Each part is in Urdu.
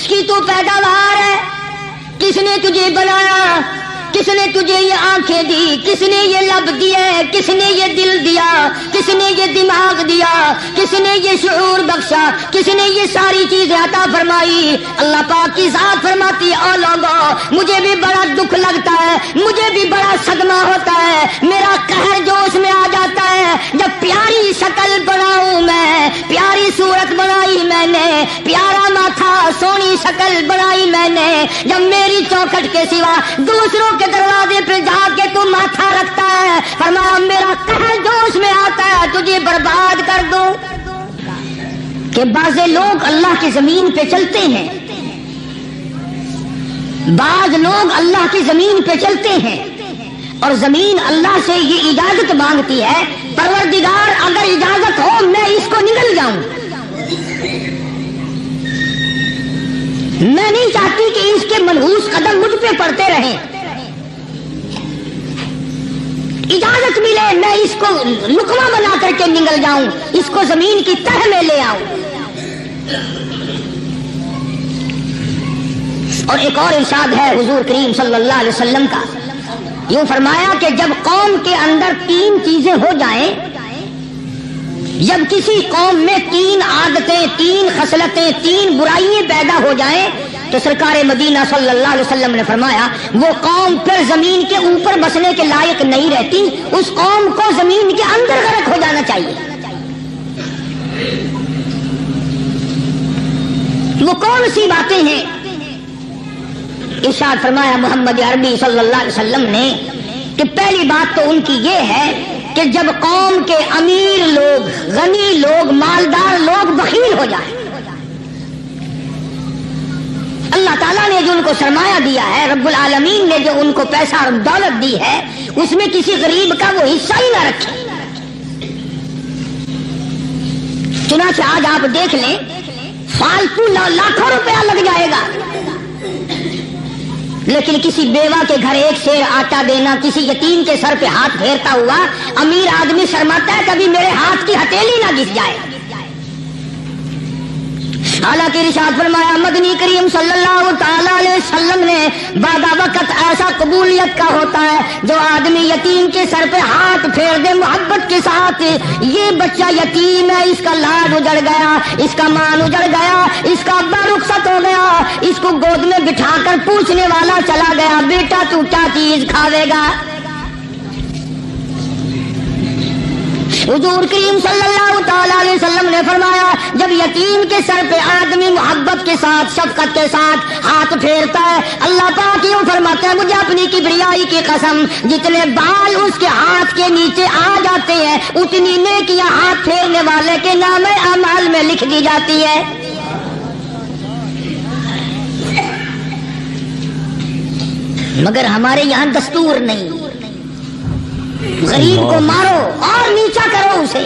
کس کی تو پیداوار ہے؟ کس نے تجھے بنایا؟ کس نے تجھے یہ آنکھیں دی؟ کس نے یہ لب دیے؟ کس نے یہ دل دیا؟ کس نے یہ دماغ دیا؟ کس نے یہ شعور بخشا؟ کس نے یہ ساری چیزیں عطا فرمائی؟ اللہ پاک کی ذات فرماتی ہے او لوگو مجھے بھی بڑا دکھ لگتا ہے، مجھے بھی بڑا صدمہ ہوتا ہے، میرا قہر جوش میں آ جاتا ہے جب پیاری شکل بناؤں میں، پیاری صورت بنائی میں نے، پیارا ماتھا سونی شکل بنائی میں نے، جب میری چوکھٹ کے سوا دوسروں کے دروازے پہ جا کے تو ماتھا رکھتا ہے، فرمایا میرا قہر جوش میں آتا ہے تجھے برباد کر دوں۔ کہ بعض لوگ اللہ کی زمین پہ چلتے ہیں، بعض لوگ اللہ کی زمین پہ چلتے ہیں اور زمین اللہ سے یہ اجازت مانگتی ہے پروردگار اگر اجازت ہو میں اس کو نگل جاؤں، میں نہیں چاہتی کہ اس کے منحوس قدم مجھ پہ پڑتے رہیں، اجازت ملے میں اس کو لقمہ بنا کر کے نگل جاؤں، اس کو زمین کی تہ میں لے آؤں۔ اور ایک اور ارشاد ہے حضور کریم صلی اللہ علیہ وسلم کا، یوں فرمایا کہ جب قوم کے اندر تین چیزیں ہو جائیں، جب کسی قوم میں تین عادتیں، تین خصلتیں، تین برائیاں پیدا ہو جائیں تو سرکار مدینہ صلی اللہ علیہ وسلم نے فرمایا وہ قوم پھر زمین کے اوپر بسنے کے لائق نہیں رہتی، اس قوم کو زمین کے اندر غرق ہو جانا چاہیے۔ وہ کون سی باتیں ہیں؟ ارشاد فرمایا محمد عربی صلی اللہ علیہ وسلم نے کہ پہلی بات تو ان کی یہ ہے کہ جب قوم کے امیر لوگ، غنی لوگ، مالدار لوگ بخیل ہو جائیں، اللہ تعالیٰ نے جو ان کو سرمایہ دیا ہے، رب العالمین نے جو ان کو پیسہ اور دولت دی ہے، اس میں کسی غریب کا وہ حصہ ہی نہ رکھے۔ چنانچہ آج آپ دیکھ لیں فالتو لاکھوں روپیہ لگ جائے گا، لیکن کسی بیوہ کے گھر ایک سیر آٹا دینا، کسی یتیم کے سر پہ ہاتھ پھیرتا ہوا امیر آدمی شرماتا ہے کبھی میرے ہاتھ کی ہتھیلی نہ گھس جائے۔ حالانکہ ارشاد فرمایا مدنی کریم صلی اللہ تعالی علیہ وسلم نے بعد وقت ایسا قبولیت کا ہوتا ہے جو آدمی یتیم کے سر پہ ہاتھ پھیر دے محبت کے ساتھ، یہ بچہ یتیم ہے، اس کا لاڈ اجڑ گیا، اس کا مان اجڑ گیا، اس کا ابا رخصت ہو گیا، اس کو گود میں بٹھا کر پوچھنے والا چلا گیا بیٹا تو کیا چیز کھاوے گا۔ حضور کریم صلی اللہ تعالی علیہ وسلم نے فرمایا جب یتیم کے سر پہ آدمی محبت کے ساتھ، شفقت کے ساتھ ہاتھ پھیرتا ہے، اللہ پاک یوں فرماتا ہے مجھے اپنی کبریائی کی قسم جتنے بال اس کے ہاتھ کے نیچے آ جاتے ہیں اتنی نیکیاں ہاتھ پھیرنے والے کے نام اعمال میں لکھ دی جاتی ہے۔ مگر ہمارے یہاں دستور نہیں، غریب کو مارو اور نیچا کرو اسے۔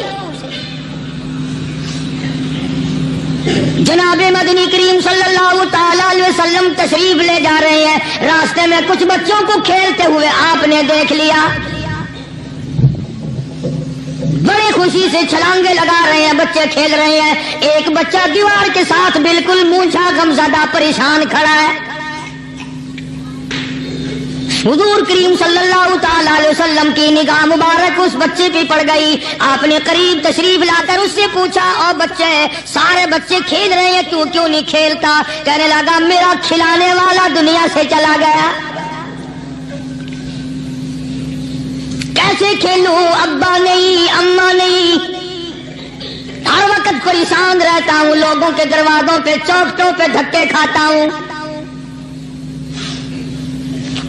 جناب مدنی کریم صلی اللہ تعالی علیہ وسلم تشریف لے جا رہے ہیں، راستے میں کچھ بچوں کو کھیلتے ہوئے آپ نے دیکھ لیا، بڑی خوشی سے چھلانگے لگا رہے ہیں، بچے کھیل رہے ہیں، ایک بچہ دیوار کے ساتھ بالکل مونچھا غمزدہ پریشان کھڑا ہے۔ حضور کریم صلی اللہ تعالی علیہ وسلم کی نگاہ مبارک اس بچے پہ پڑ گئی، آپ نے قریب تشریف لا کر اس سے پوچھا او بچے سارے بچے کھیل رہے ہیں تو کیوں نہیں کھیلتا؟ کہنے لگا میرا کھلانے والا دنیا سے چلا گیا، کیسے کھیلوں، ابا نہیں اماں نہیں، ہر وقت پریشان رہتا ہوں، لوگوں کے دروازوں پہ چوکھٹوں پہ دھکے کھاتا ہوں۔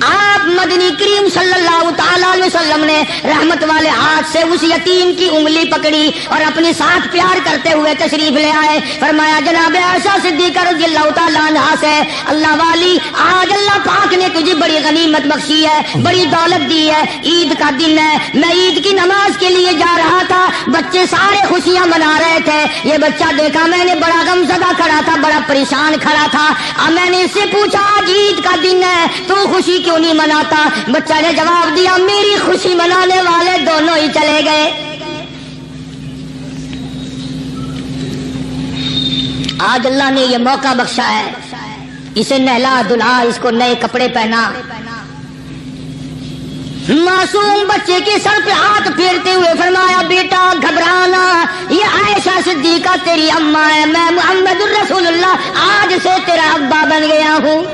آپ مدنی کریم صلی اللہ تعالی علیہ وسلم نے رحمت والے ہاتھ سے اس یتیم کی انگلی پکڑی اور اپنے ساتھ پیار کرتے ہوئے تشریف لے آئے، فرمایا جناب عائشہ صدیقہ رضی اللہ تعالی عنہا سے اللہ والی آج اللہ پاک نے تجھے بڑی غنیمت بخشی ہے، بڑی دولت دی ہے، عید کا دن ہے، میں عید کی نماز کے لیے جا رہا تھا، بچے سارے خوشیاں منا رہے تھے، یہ بچہ دیکھا میں نے بڑا غمزدہ کھڑا تھا، بڑا پریشان کھڑا تھا، اب میں نے اس سے پوچھا آج عید کا دن ہے تو خوشی کیوں نہیں مناتا؟ بچہ نے جواب دیا میری خوشی منانے والے دونوں ہی چلے گئے۔ آج اللہ نے یہ موقع بخشا ہے اسے نہلا دھلا، اس کو نئے کپڑے پہنا. معصوم بچے کے سر پہ ہاتھ پھیرتے ہوئے فرمایا بیٹا گھبرانا، یہ عائشہ صدیقہ تیری اماں ہے، میں محمد الرسول اللہ آج سے تیرا ابا بن گیا ہوں.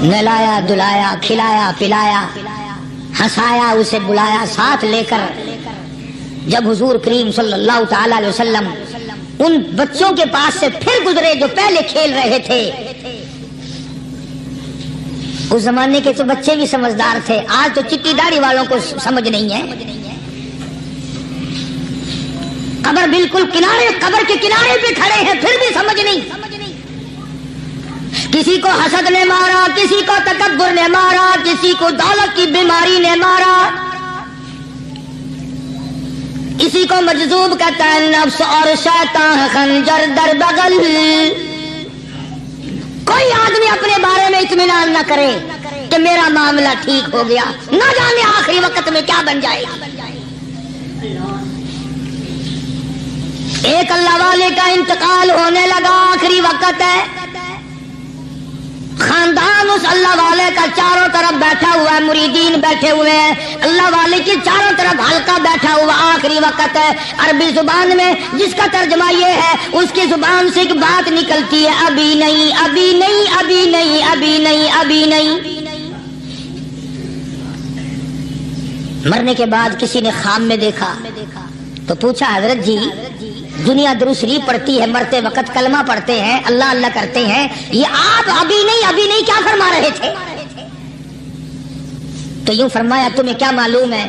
نہلایا دھلایا، کھلایا پلایا، ہنسایا، اسے بلایا ساتھ لے کر. جب حضور کریم صلی اللہ تعالی علیہ وسلم ان بچوں کے پاس سے پھر گزرے جو پہلے کھیل رہے تھے، اس زمانے کے تو بچے بھی سمجھدار تھے، آج تو چٹی داڑھی والوں کو سمجھ نہیں ہے. قبر بالکل کنارے، قبر کے کنارے پہ کھڑے ہیں پھر بھی سمجھ نہیں. کسی کو حسد نے مارا، کسی کو تکبر نے مارا، کسی کو دولت کی بیماری نے مارا، کسی کو مجذوب کہتا ہے نفس اور شیطان خنجر در بغل. کوئی آدمی اپنے بارے میں اطمینان نہ کرے کہ میرا معاملہ ٹھیک ہو گیا، نہ جانے آخری وقت میں کیا بن جائے گا. ایک اللہ والے کا انتقال ہونے لگا، آخری وقت ہے، خاندان اس اللہ والے کا چاروں طرف بیٹھا ہوا ہے، مریدین بیٹھے ہوئے ہیں، اللہ والے کی چاروں طرف حلقہ بیٹھا ہوا، آخری وقت ہے. عربی زبان میں جس کا ترجمہ یہ ہے، اس کی زبان سے ایک بات نکلتی ہے، ابھی نہیں ابھی نہیں ابھی نہیں ابھی نہیں ابھی نہیں. مرنے کے بعد کسی نے خواب میں دیکھا تو پوچھا حضرت جی دنیا درود شریف پڑھتی ہے، مرتے وقت کلمہ پڑھتے ہیں، اللہ اللہ کرتے ہیں، یہ آپ ابھی نہیں کیا فرما رہے تھے؟ تو یوں فرمایا تمہیں کیا معلوم ہے،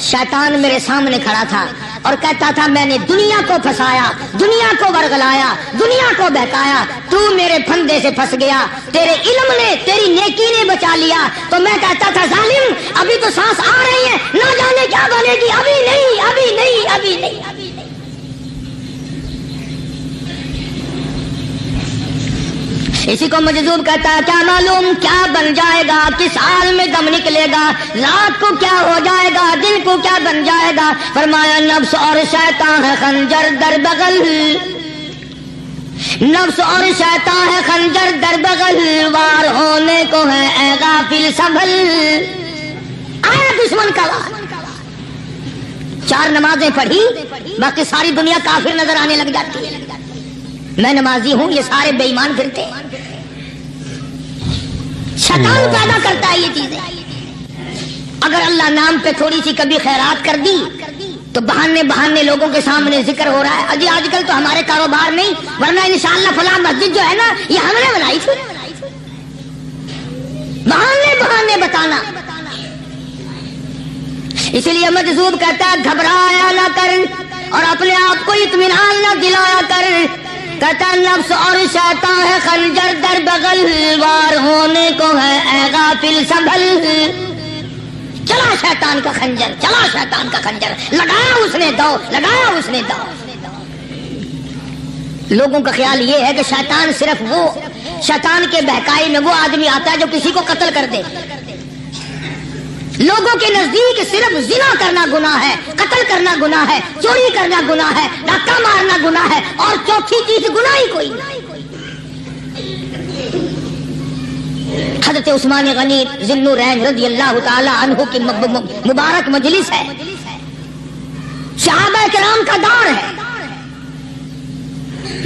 شیطان میرے سامنے کھڑا تھا اور کہتا تھا میں نے دنیا کو پھنسایا، دنیا کو ورگلایا، دنیا کو بہکایا، تو میرے پھندے سے پھنس گیا، تیرے علم نے تیری نیکی نے بچا لیا. تو میں کہتا تھا ظالم ابھی تو سانس آ رہی ہے، نہ جانے کیا بنے گی، ابھی نہیں ابھی نہیں ابھی نہیں ابھی نہیں. اسی کو مجذوب کہتا ہے کیا معلوم کیا بن جائے گا، کس حال میں دم نکلے گا، رات کو کیا ہو جائے گا، دن کو کیا بن جائے گا. فرمایا نفس اور شیطان ہے خنجر در بغل، نفس اور شیطان ہے خنجر در بغل، وار ہونے کو ہے اے غافل سنبھل. آیا دشمن کا وار. 4 نمازیں پڑھی، باقی ساری دنیا کافر نظر آنے لگ جاتی ہے. میں نمازی ہوں، یہ سارے بے ایمان پھرتے ہیں. شیطان پیدا کرتا ہے یہ چیزیں. اگر اللہ نام پہ تھوڑی سی کبھی خیرات کر دی تو بہانے لوگوں کے سامنے ذکر ہو رہا ہے، اجی آج کل تو ہمارے کاروبار نہیں، ورنہ انشاءاللہ فلاں مسجد جو ہے نا یہ ہم نے بنائی تھی. بہانے بتانا. اسی لیے مجذوب کہتا ہے گھبرایا نہ کر اور اپنے آپ کو اطمینان نہ دلایا کر. کہتا نفس اور شیطان ہے خنجر در بغل، وار ہونے کو ہے اے غافل سنبھل. چلا شیطان کا خنجر، چلا شیطان کا خنجر، لگایا اس نے دو، لگایا اس نے دو. لوگوں کا خیال یہ ہے کہ شیطان صرف وہ، شیطان کے بہکائی میں وہ آدمی آتا ہے جو کسی کو قتل کر دے. لوگوں کے نزدیک صرف زنا کرنا گناہ ہے، قتل کرنا گناہ ہے، چوری کرنا گناہ ہے، ڈاکہ مارنا گناہ ہے، اور چوتھی چیز گناہ ہی کوئی نہیں. حضرت عثمان غنی ذی النورین رضی اللہ تعالی عنہ کی مبارک مجلس ہے، صحابہ کرام کا دور ہے،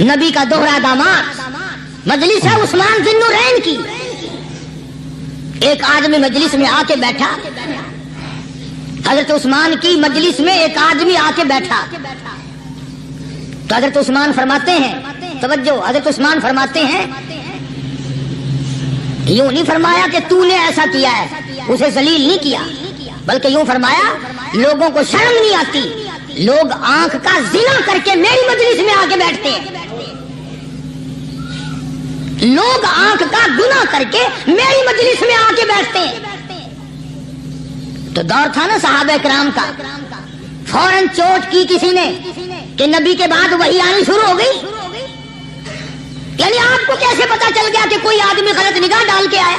نبی کا دوہرا داماد. مجلس ہے عثمان ذی النورین کی. ایک آدمی مجلس میں آ کے بیٹھا، حضرت عثمان کی مجلس میں ایک آدمی آ کے بیٹھا تو حضرت عثمان فرماتے ہیں، توجہ، حضرت عثمان فرماتے ہیں، یوں نہیں فرمایا کہ تو نے ایسا کیا ہے، اسے ذلیل نہیں کیا، بلکہ یوں فرمایا لوگوں کو شرم نہیں آتی، لوگ آنکھ کا زنا کر کے میری مجلس میں آ کے بیٹھتے ہیں، لوگ آنکھ کا گناہ کر کے میری مجلس میں آ کے بیٹھتے ہیں. تو دور تھا نا صحابہ کرام کا، فوراً چوٹ کی کسی نے کہ نبی کے بعد وحی آنی شروع ہو گئی. یعنی آپ کو کیسے پتا چل گیا کہ کوئی آدمی غلط نگاہ ڈال کے آیا؟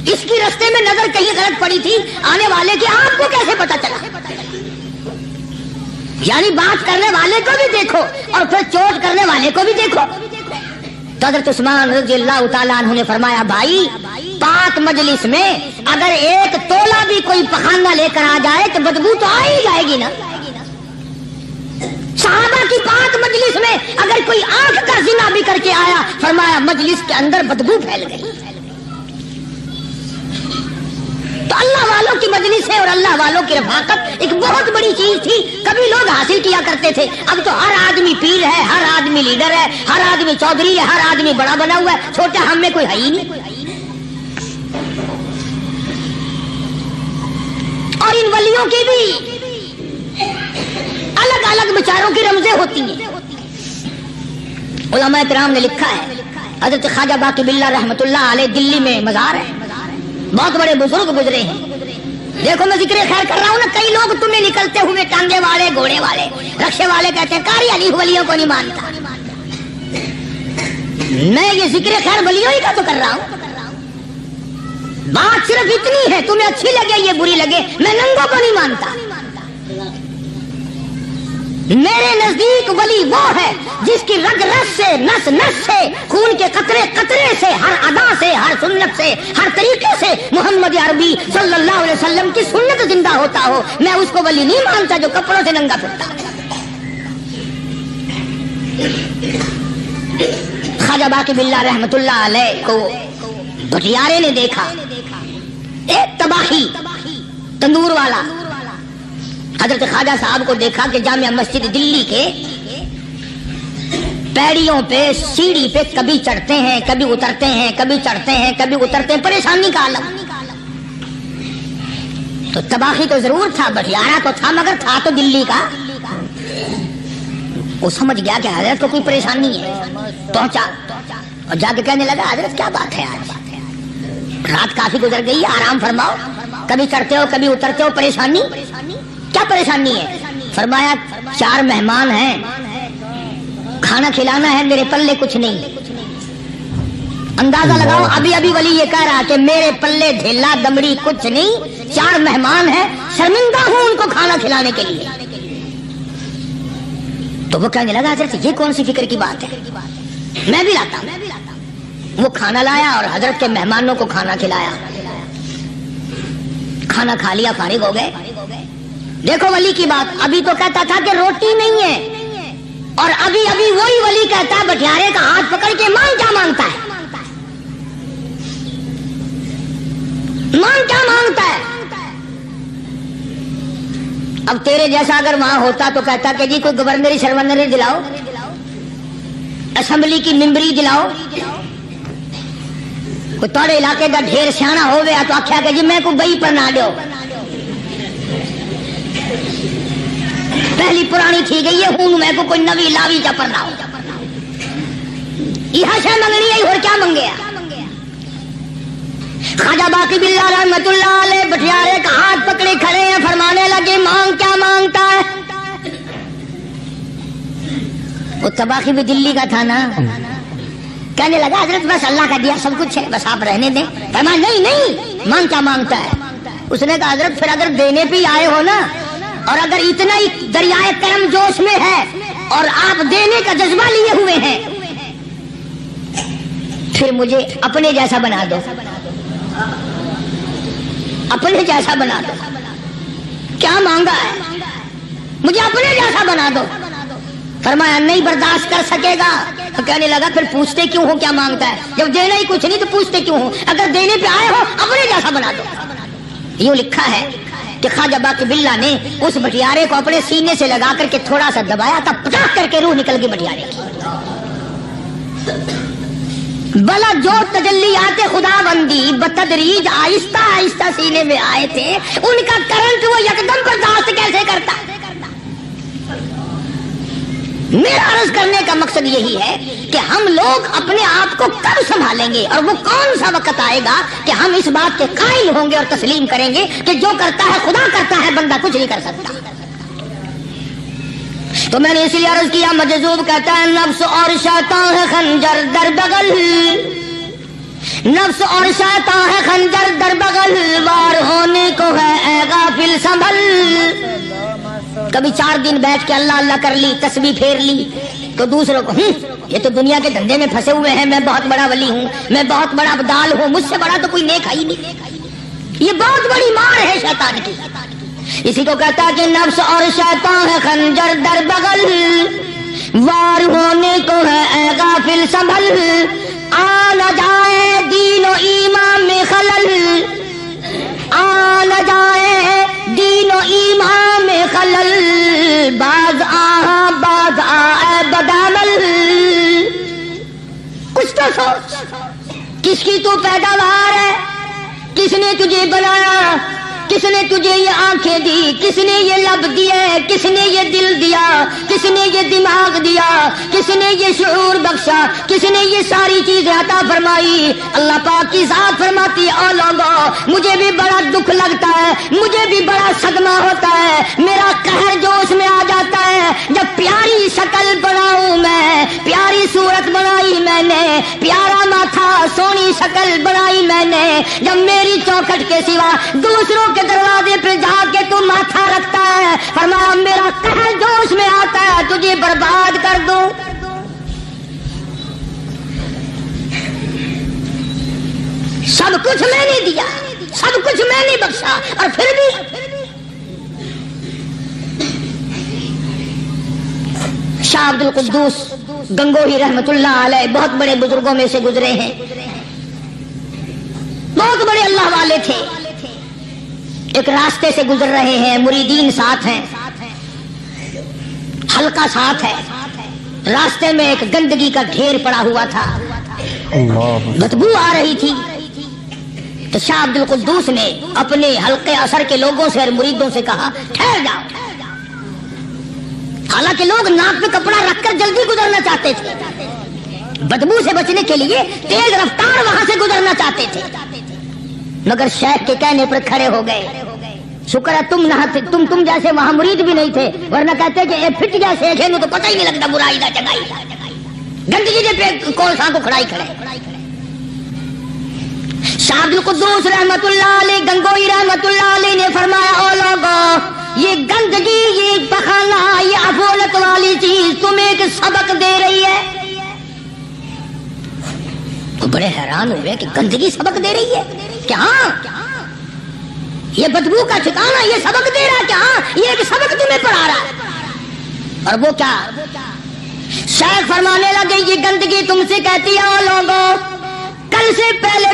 اس کی رستے میں نظر کہیں غلط پڑی تھی آنے والے کی، آپ کو کیسے پتا چلا؟ یعنی بات کرنے والے کو بھی دیکھو اور پھر چوٹ کرنے والے کو بھی دیکھو. تو حضرت عثمان رضی اللہ تعالیٰ عنہ نے فرمایا بھائی پاک مجلس میں اگر ایک تولا بھی کوئی پخانہ لے کر آ جائے تو بدبو تو آ ہی جائے گی نا. صحابہ کی پاک مجلس میں اگر کوئی آنکھ کا زنا بھی کر کے آیا فرمایا مجلس کے اندر بدبو پھیل گئی. تو اللہ والوں کی مجلس ہے اور اللہ والوں کی رفاقت ایک بہت بڑی چیز تھی. کبھی لوگ حاصل کیا کرتے تھے, اب تو ہر آدمی پیر ہے, ہر آدمی لیڈر ہے, ہر آدمی چودھری ہے, ہر آدمی بڑا بنا ہوا ہے, چھوٹا ہم میں کوئی ہے ہی نہیں. اور ان ولیوں کی بھی الگ الگ بیچاروں کی رمزیں ہوتی ہیں. علماء کرام نے لکھا ہے حضرت خواجہ باقی باللہ رحمت اللہ علیہ دلی میں مزار ہے, بہت بڑے بزرگ گزرے ہیں. دیکھو میں ذکر خیر کر رہا ہوں نا, کئی لوگ تمہیں نکلتے ہوئے ٹانگے والے, گھوڑے والے, رکشے والے کہتے ہیں قاری علی ولیوں کو نہیں مانتا. میں یہ ذکر خیر ولیوں ہی کا تو کر رہا ہوں. بات صرف اتنی ہے, تمہیں اچھی لگے یہ بری لگے, میں ننگوں کو نہیں مانتا. میرے نزدیک ولی وہ ہے جس کی رگ رس سے, نس نس سے, خون کے قطرے قطرے سے, ہر ادا سے, ہر سنت سے, ہر طریقے سے محمد عربی صلی اللہ علیہ وسلم کی سنت زندہ ہوتا ہو. میں اس کو ولی نہیں مانتا جو کپڑوں سے ننگا پھرتا. خواجہ باقی باللہ رحمت اللہ علیہ کو بھٹیارے نے دیکھا, ایک تباہی تندور والا. حضرت خواجہ صاحب کو دیکھا کہ جامع مسجد دلی کے پیڑیوں پہ, سیڑھی پہ کبھی چڑھتے ہیں, کبھی اترتے ہیں, کبھی چڑھتے ہیں, کبھی اترتے ہیں, پریشانی کا عالم. تو تباہی تو ضرور تھا, بٹیارہ تو تھا, مگر تھا تو دلی کا. وہ سمجھ گیا کہ حضرت کو کوئی پریشانی ہے. پہنچا اور جا کے کہنے لگا حضرت کیا بات ہے, آج رات کافی گزر گئی, آرام فرماؤ, کبھی چڑھتے ہو کبھی اترتے ہو, پریشانی کیا پریشانی ہے؟ فرمایا 4 مہمان ہیں, کھانا کھلانا ہے, میرے پلے کچھ نہیں. اندازہ لگاؤ, ابھی ابھی ولی یہ کہہ رہا کہ میرے پلے ڈھیلا دمڑی کچھ نہیں, 4 مہمان ہیں, شرمندہ ہوں ان کو کھانا کھلانے کے لیے. تو وہ کہنے لگا حضرت یہ کون سی فکر کی بات ہے, میں بھی لاتا ہوں. وہ کھانا لایا اور حضرت کے مہمانوں کو کھانا کھلایا. کھانا کھا لیا, فارغ ہو گئے. دیکھو ولی کی بات, ابھی تو کہتا تھا کہ روٹی نہیں ہے, اور ابھی ابھی وہی ولی کہتا ہے بٹیارے کا ہاتھ پکڑ کے مان کیا مانگتا ہے, مان کیا مانگتا ہے. اب تیرے جیسا اگر وہاں ہوتا تو کہتا کہ جی کوئی گورنری سرورنری دلاؤ, اسمبلی کی ممبری دلاؤ. کوئی تھوڑے علاقے کا ڈھیر سیاح ہو گیا تو آخیا کہ جی میں کو بئی پر نہ دو, پہلی پرانی تھی گئی ہے ہوں میں کو کوئی نوی لاوی چا پڑھنا ہو. یہ شے منگنی ہے, اور کیا منگیا. خواجہ باقی باللہ رحمت اللہ علیہ بٹیارے کا ہاتھ پکڑے کھڑے ہیں, فرمانے لگے مانگ کیا مانگتا ہے. وہ تباہی بھی دلی کا تھا نا, کہنے لگا حضرت بس اللہ کا دیا سب کچھ ہے, بس آپ رہنے دیں. فرمایا نہیں نہیں, مانگ کیا مانگتا ہے. اس نے کہا حضرت پھر اگر دینے پہ آئے ہو نا, اور اگر اتنا ہی دریائے کرم جوش میں ہے اور آپ دینے کا جذبہ لیے ہوئے ہیں, پھر مجھے اپنے جیسا بنا دو, اپنے جیسا بنا دو. کیا مانگا ہے, مجھے اپنے جیسا بنا دو. فرمایا نہیں برداشت کر سکے گا. تو کہنے لگا پھر پوچھتے کیوں ہو کیا مانگتا ہے, جب دینا ہی کچھ نہیں تو پوچھتے کیوں ہو, اگر دینے پہ آئے ہو اپنے جیسا بنا دو. یوں لکھا ہے کہ خواجہ باقی باللہ نے اس بٹیارے کو اپنے سینے سے لگا کر کے تھوڑا سا دبایا تھا, پٹاخ کر کے روح نکل گئی بٹیارے کی. بلا جو تجلیات خدا بندی بتدریج آہستہ آہستہ سینے میں آئے تھے, ان کا کرنٹ وہ یکدم برداشت کیسے کرتا. میرا عرض کرنے کا مقصد یہی ہے کہ ہم لوگ اپنے آپ کو کب سنبھالیں گے, اور وہ کون سا وقت آئے گا کہ ہم اس بات کے قائل ہوں گے اور تسلیم کریں گے کہ جو کرتا ہے خدا کرتا ہے, بندہ کچھ نہیں کر سکتا. تو میں نے اس لیے عرض کیا, مجذوب کہتا ہے نفس اور شیطان ہے خنجر در بغل, نفس اور شیطان ہے خنجر در بغل, وار ہونے کو ہے اے غافل سنبھل. کبھی 4 دن بیٹھ کے اللہ اللہ کر لی، تسبیح پھیر لی، تو دوسروں کو یہ تو دنیا کے دھندے میں پھنسے ہوئے ہیں، میں بہت بڑا ولی ہوں، میں بہت بڑا ابدال ہوں، مجھ سے بڑا تو کوئی نیک ہے ہی نہیں۔ یہ بہت بڑی مار ہے شیطان کی۔ اسی کو کہتا کہ نفس اور شیطان ہے خنجر در بغل، وار ہونے کو ہے اے غافل سنبھل، آ نہ جائے دین و ایمان میں خلل، آ نہ جائے دین و ایمان میں خلل، باز آ اے بدعمل۔ کچھ تو سوچ، کس کی تو پیداوار ہے، کس نے تجھے بنایا، کس نے تجھے یہ آنکھیں دی، کس نے یہ لب دیے، کس نے یہ دل دیا، کس نے یہ دماغ دیا، کس نے یہ شعور بخشا، کس نے یہ ساری چیزیں عطا فرمائی؟ اللہ پاک کی ذات فرماتی ہے او لوگو مجھے بھی بڑا دکھ لگتا ہے، مجھے بھی بڑا صدمہ ہوتا ہے، میرا قہر جوش میں آ جاتا ہے جب پیاری شکل بناؤں میں، پیاری صورت بنائی میں نے، پیارا ماتھا سونی شکل بنائی میں نے، جب میری چوکھٹ کے سوا دوسروں کے دروازے پہ جا کے تو ماتھا رکھتا ہے، فرمایا میرا قہر جوش میں آتا ہے تجھے برباد کر دوں۔ سب کچھ میں نے دیا، سب کچھ میں نے بخشا، اور پھر بھی شاہ عبد القدوس گنگوہی رحمت اللہ علیہ بہت بڑے بزرگوں میں سے گزرے ہیں، بہت بڑے اللہ والے تھے۔ ایک راستے سے گزر رہے ہیں، مریدین ساتھ ہیں، حلقہ ساتھ ہے، راستے میں ایک گندگی کا ڈھیر پڑا ہوا تھا، بدبو آ رہی تھی، تو شاہ عبد القدوس نے اپنے حلقے اثر کے لوگوں سے اور مریدوں سے کہا ٹھہر جاؤ۔ حالانکہ لوگ ناک پہ کپڑا رکھ کر جلدی گزرنا چاہتے تھے، بدبو سے بچنے کے لیے تیز رفتار وہاں سے گزرنا چاہتے تھے، مگر شیخ کے کہنے پر کھڑے ہو گئے۔ شکر ہے تم نہ تھے، تم جیسے وہاں مرید بھی نہیں تھے، ورنہ کہتے کہ اے پھٹ گیا شیخ ہے تو پتہ ہی نہیں لگتا برائی دا چنگائی گندگی دے پہ کول سان کو کھڑائی کھڑے۔ شاہ عبد القدوس رحمت اللہ علیہ گنگوئی رحمت اللہ علیہ نے فرمایا او لوگو یہ گندگی، یہ پخانہ، یہ افولت والی چیز تمہیں ایک سبق دے رہی ہے۔ وہ بڑے حیران ہوئے کہ گندگی سبق دے رہی ہے کہ ہاں یہ بدبو کا ٹھکانا یہ سبق دے رہا ہے کہ ہاں یہ ایک سبق تمہیں پڑھا رہا ہے۔ اور وہ کیا؟ شیخ فرمانے لگے یہ گندگی تم سے کہتی ہے او لوگو کل سے پہلے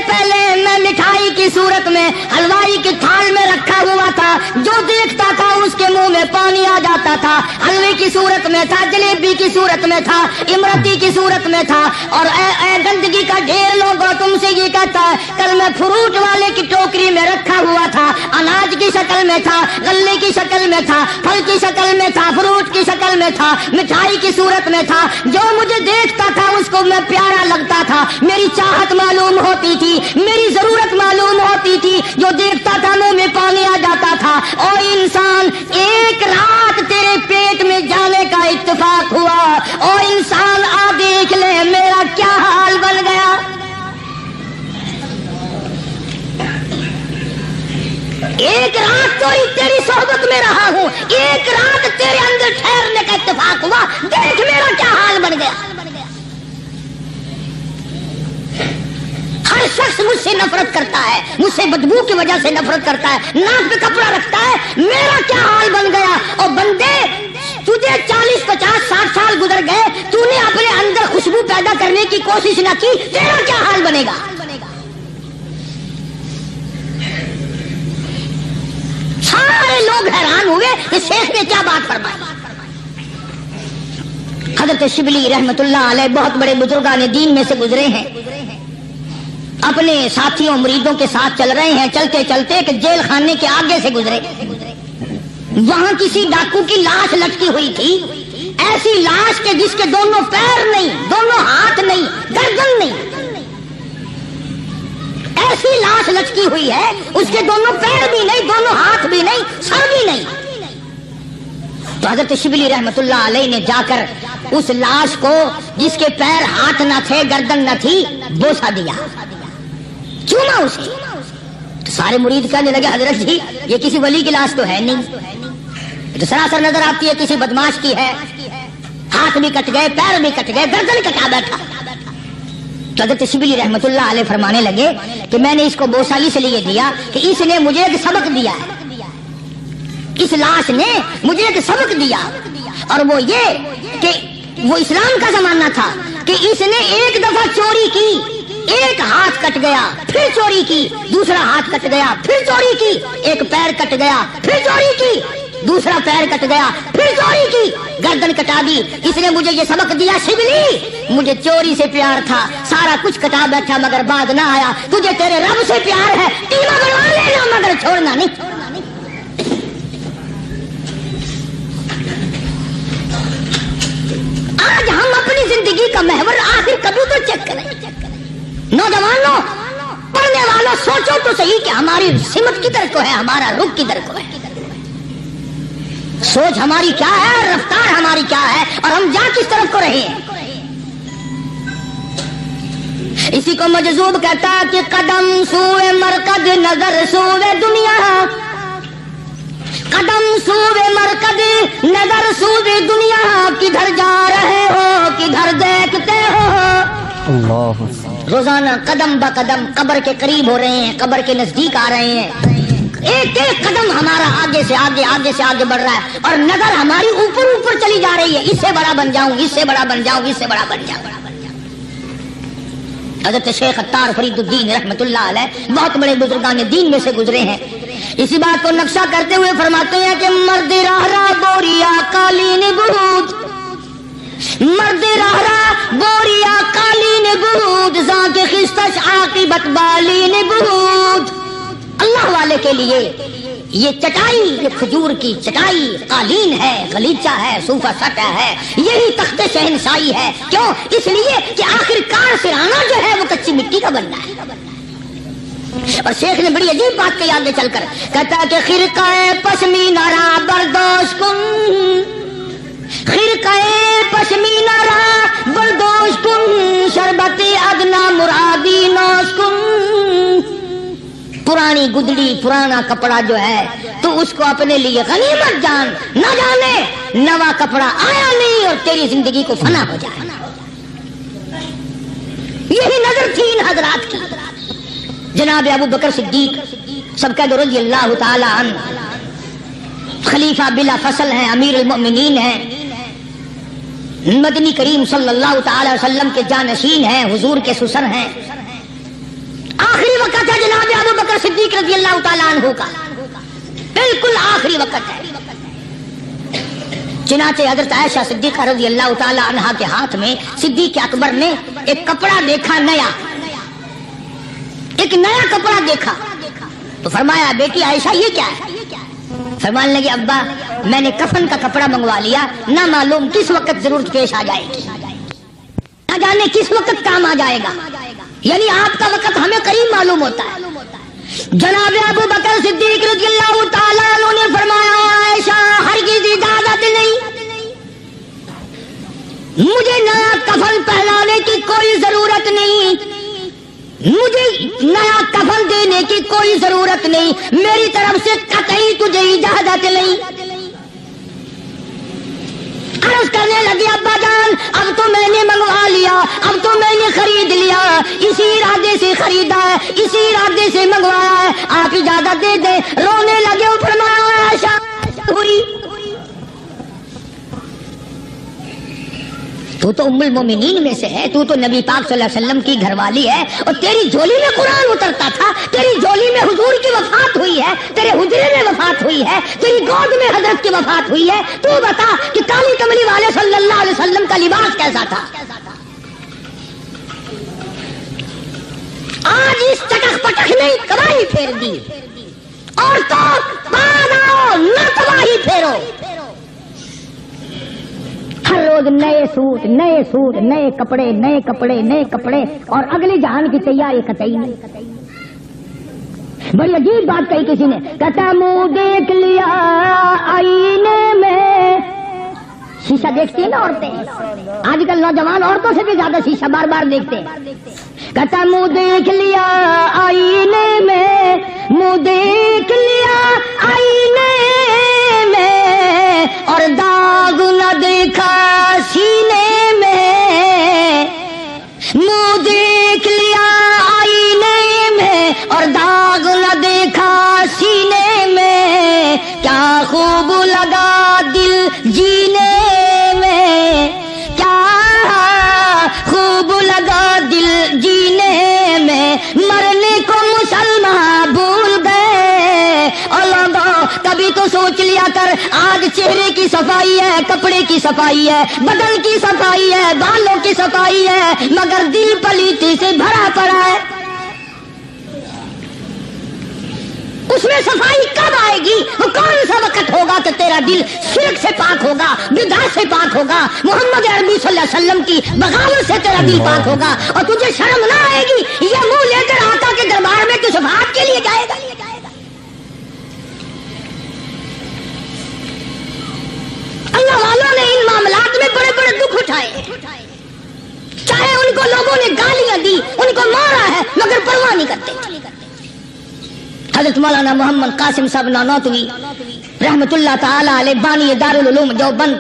میں مٹھائی کی صورت میں حلوائی کی تھال میں رکھا ہوا تھا، جو دیکھتا تھا اس کے منہ میں پانی آ جاتا تھا، حلوے کی صورت میں تھا، جلیبی کی صورت میں تھا، امرتی کی صورت میں تھا، اور اے گندگی کا ڈھیر لوگوں تم سے یہ کہتا ہے کل میں فروٹ والے کی ٹوکری میں رکھا ہوا تھا، اناج کی شکل میں تھا، غلے کی شکل میں تھا، پھل کی شکل میں تھا، فروٹ کی شکل میں تھا، مٹھائی کی صورت میں تھا، جو مجھے دیکھتا تھا اس کو میں پیارا لگتا تھا، میری چاہت معلوم ہوتی تھی، میری ضرورت معلوم ہوتی تھی، جو دیکھتا تھا منہ میں پانی آ جاتا تھا۔ اور انسان ایک رات تیرے پیٹ میں جانے کا اتفاق ہوا، اور انسان آ دیکھ لے میرا کیا حال بن گیا۔ ایک رات تو تیری صحبت میں رہا ہوں، ایک رات تیرے اندر ٹھہرنے کا اتفاق ہوا، دیکھ میرا کیا حال بن گیا۔ ہر شخص مجھ سے نفرت کرتا ہے، مجھ سے بدبو کی وجہ سے نفرت کرتا ہے، ناک پہ کپڑا رکھتا ہے، میرا کیا حال بن گیا۔ اور بندے تجھے 40 50 60 سال گزر گئے، تو نے اپنے اندر خوشبو پیدا کرنے کی کوشش نہ کی، تیرا کیا حال بنے گا۔ سارے لوگ حیران ہوئے کہ شیخ نے کیا بات فرمائی۔ حضرت شبلی رحمت اللہ علیہ بہت بڑے بزرگان دین میں سے گزرے ہیں، اپنے ساتھیوں مریدوں کے ساتھ چل رہے ہیں، چلتے چلتے کہ جیل خانے کے آگے سے گزرے، وہاں کسی ڈاکو کی لاش لٹکی ہوئی تھی، ایسی لاش کے جس کے دونوں پیر نہیں، دونوں ہاتھ نہیں، گردن نہیں، ایسی لاش لٹکی ہوئی ہے، اس کے دونوں پیر بھی نہیں، دونوں ہاتھ بھی نہیں، سر بھی نہیں۔ تو حضرت شبلی رحمت اللہ علیہ نے جا کر اس لاش کو جس کے پیر ہاتھ نہ تھے گردن نہ تھی بوسا دیا، چوما اسے۔ تو سارے مرید کہنے لگے حضرت جی یہ کسی ولی کی لاش تو ہے نہیں، تو سراسر نظر آتی ہے کسی بدماش کی ہے، ہاتھ بھی کٹ گئے، پیر بھی کٹ گئے، گردن کٹا بیٹھا۔ تو حضرت شبلی رحمت اللہ علیہ فرمانے لگے کہ میں نے اس کو بوسالی سے لیے دیا کہ اس نے مجھے ایک سبق دیا ہے، اس لاش نے مجھے ایک سبق دیا، اور وہ یہ کہ وہ اسلام کا زمانہ تھا کہ اس نے ایک دفعہ چوری کی، ایک ہاتھ کٹ گیا، پھر چوری کی، دوسرا ہاتھ کٹ گیا، پھر چوری کی، ایک پیر کٹ گیا، پھر چوری کی، دوسرا پیر کٹ گیا، پھر چوری کی، گردن کٹا دی۔ اس نے مجھے یہ سبق دیا، شبلی مجھے چوری سے پیار تھا، سارا کچھ کٹا بیٹھا مگر بعد نہ آیا، تجھے تیرے رب سے پیار ہے، قیمہ بنوا لینا مگر چھوڑنا نہیں۔ آج ہم اپنی زندگی کا محور آخر کبھی تو چیک کریں۔ نوجوانوں، پڑھنے والوں، سوچو تو صحیح کہ ہماری سمت کدھر کو ہے، ہمارا رخ کدھر کو ہے، سوچ ہماری کیا ہے، رفتار ہماری کیا ہے، اور ہم جا کس طرف کو رہے ہیں۔ اسی کو مجذوب کہتا کہ قدم سوئے مرکز، نظر سوئے دنیا، قدم سوئے مرکز، نظر سوئے دنیا، کدھر جا رہے ہو، کدھر دیکھتے ہو۔ اللہ روزانہ قدم با قدم قبر کے قریب ہو رہے ہیں، قبر کے نزدیک آ رہے ہیں، ایک ایک قدم ہمارا آگے سے آگے، آگے سے آگے بڑھ رہا ہے، اور نظر ہماری اوپر اوپر چلی جا رہی ہے، اس سے بڑا بن جاؤں، اس سے بڑا بن جاؤں، اس سے بڑا بن جاؤں۔ حضرت شیخ عطار فرید الدین رحمت اللہ علیہ بہت بڑے بزرگان دین میں سے گزرے ہیں، اسی بات کو نقشہ کرتے ہوئے فرماتے ہیں کہ مرد راہ راہ بوریا قالین بہود، مرد راہ راہ بوریا قالین بہود، ذاک خستش عاقبت بالین بہود۔ اللہ والے کے لیے یہ چٹائی، یہ کھجور کی چٹائی، قالین ہے، غلیچہ ہے، صوفہ سٹا ہے، یہی تخت شہنشاہی ہے۔ کیوں؟ اس لیے کہ آخر کار سرانا جو ہے وہ کچی مٹی کا بننا ہے۔ اور شیخ نے بڑی عجیب بات کہی آگے چل کر، کہتا ہے کہ خرقہ پشمینہ را بردوش کن، خرقہ پشمینہ را بردوش کن، شربت ادنا مرادی نوش کن۔ پرانی گدڑی، پرانا کپڑا جو ہے تو اس کو اپنے لیے غنیمت جان، نہ جانے نوا کپڑا آیا نہیں اور تیری زندگی کو فنا ہو جائے۔ یہی نظر تھی ان حضرات کی۔ جناب ابو بکر صدیق سبقہ رضی اللہ تعالی عنہ خلیفہ بلا فصل ہیں، امیر المؤمنین ہیں، مدنی کریم صلی اللہ تعالی وسلم کے جانشین ہیں، حضور کے سسر ہیں۔ آخری وقت ہے جناب ابو بکر صدیق رضی اللہ تعالیٰ عنہ کا، بالکل آخری وقت ہے۔ چنانچہ حضرت عائشہ صدیقہ رضی اللہ تعالیٰ عنہ کے ہاتھ میں صدیق اکبر نے ایک کپڑا دیکھا، نیا، ایک نیا کپڑا دیکھا تو فرمایا بیٹی عائشہ یہ کیا ہے؟ فرمانے لگے ابا میں نے کفن کا کپڑا منگوا لیا، نہ معلوم کس وقت ضرورت پیش آ جائے گی، نہ جانے کس وقت کام آ جائے گا، یعنی آپ کا وقت ہمیں قریب معلوم ہوتا ہے۔ جناب ابو بکر صدیق رضی اللہ تعالیٰ عنہ نے فرمایا عائشہ ہرگز اجازت نہیں، مجھے نیا کفن پہنانے کی کوئی ضرورت نہیں، مجھے نیا کفن دینے کی کوئی ضرورت نہیں، میری طرف سے قطعی تجھے اجازت نہیں۔ عرض کرنے لگی ابا جان اب تو میں نے منگوا لیا، اب تو میں نے خرید لیا، اسی ارادے سے خریدا ہے، اسی ارادے سے منگوایا ہے، آپ اجازت دے دیں۔ رونے لگے، فرمایا عائشہ ہوئی تو ام المومنین میں سے ہے، تو نبی پاک صلی اللہ علیہ وسلم کی گھر والی ہے، اور تیری جھولی میں قرآن اترتا تھا، تیری جھولی میں حضور کی وفات ہوئی ہے، تیرے حجرے میں وفات ہوئی ہے، تیری گود میں حضرت کی وفات ہوئی ہے، تو بتا کہ کالی کملی والے صلی اللہ علیہ وسلم کا لباس کیسا تھا؟ آج اس چٹخ پٹخ نے تباہی پھیر دی، اور تو بعد آؤ نہ تباہی پھیرو۔ ہر روز نئے سوٹ، نئے سوٹ، نئے کپڑے، نئے کپڑے، نئے کپڑے، اور اگلے جہان کی تیاری قطعی نہیں۔ بڑی عجیب بات کہی کسی نے، کہتا منہ دیکھ لیا آئینے میں، شیشہ دیکھتی ہیں نا عورتیں، آج کل نوجوان عورتوں سے بھی زیادہ شیشہ بار بار دیکھتے ہیں۔ کہتا منہ دیکھ لیا آئینے میں، منہ دیکھ لیا آئینے میں، اور داغ نہ دیکھا سینے میں، منہ دیکھ لیا آئینے میں اور داغ نہ دیکھا سینے میں، کیا خوب لگا دل جینے میں، کیا خوب لگا دل جینے میں، مرنے کو مسلمان بھول گئے۔ اللہ کبھی تو سوچ لیا کر، آج چہرے کی صفائی ہے، کپڑے کی صفائی ہے، بدن کی صفائی ہے، بالوں کی صفائی ہے، مگر دل پلیتی سے بھرا پڑا ہے۔ اس میں صفائی کب آئے گی؟ وہ کون سا وقت ہوگا کہ تیرا دل شرک سے پاک ہوگا، بدعت سے پاک ہوگا، محمد عربی صلی اللہ علیہ وسلم کی بغاوت سے تیرا دل پاک ہوگا، اور تجھے شرم نہ آئے گی یہ منہ لے کر آقا کے دربار میں تو شفاعت کے لیے جائے گا۔ اللہ والوں نے ان معاملات میں بڑے بڑے دکھ اٹھائے، چاہے ان کو لوگوں نے گالیاں دی، ان کو مارا ہے، مگر پرواہ نہیں کرتے۔ حضرت مولانا محمد قاسم صاحب نانوتوی رحمت اللہ تعالی علیہ بانی دارالعلوم دیوبند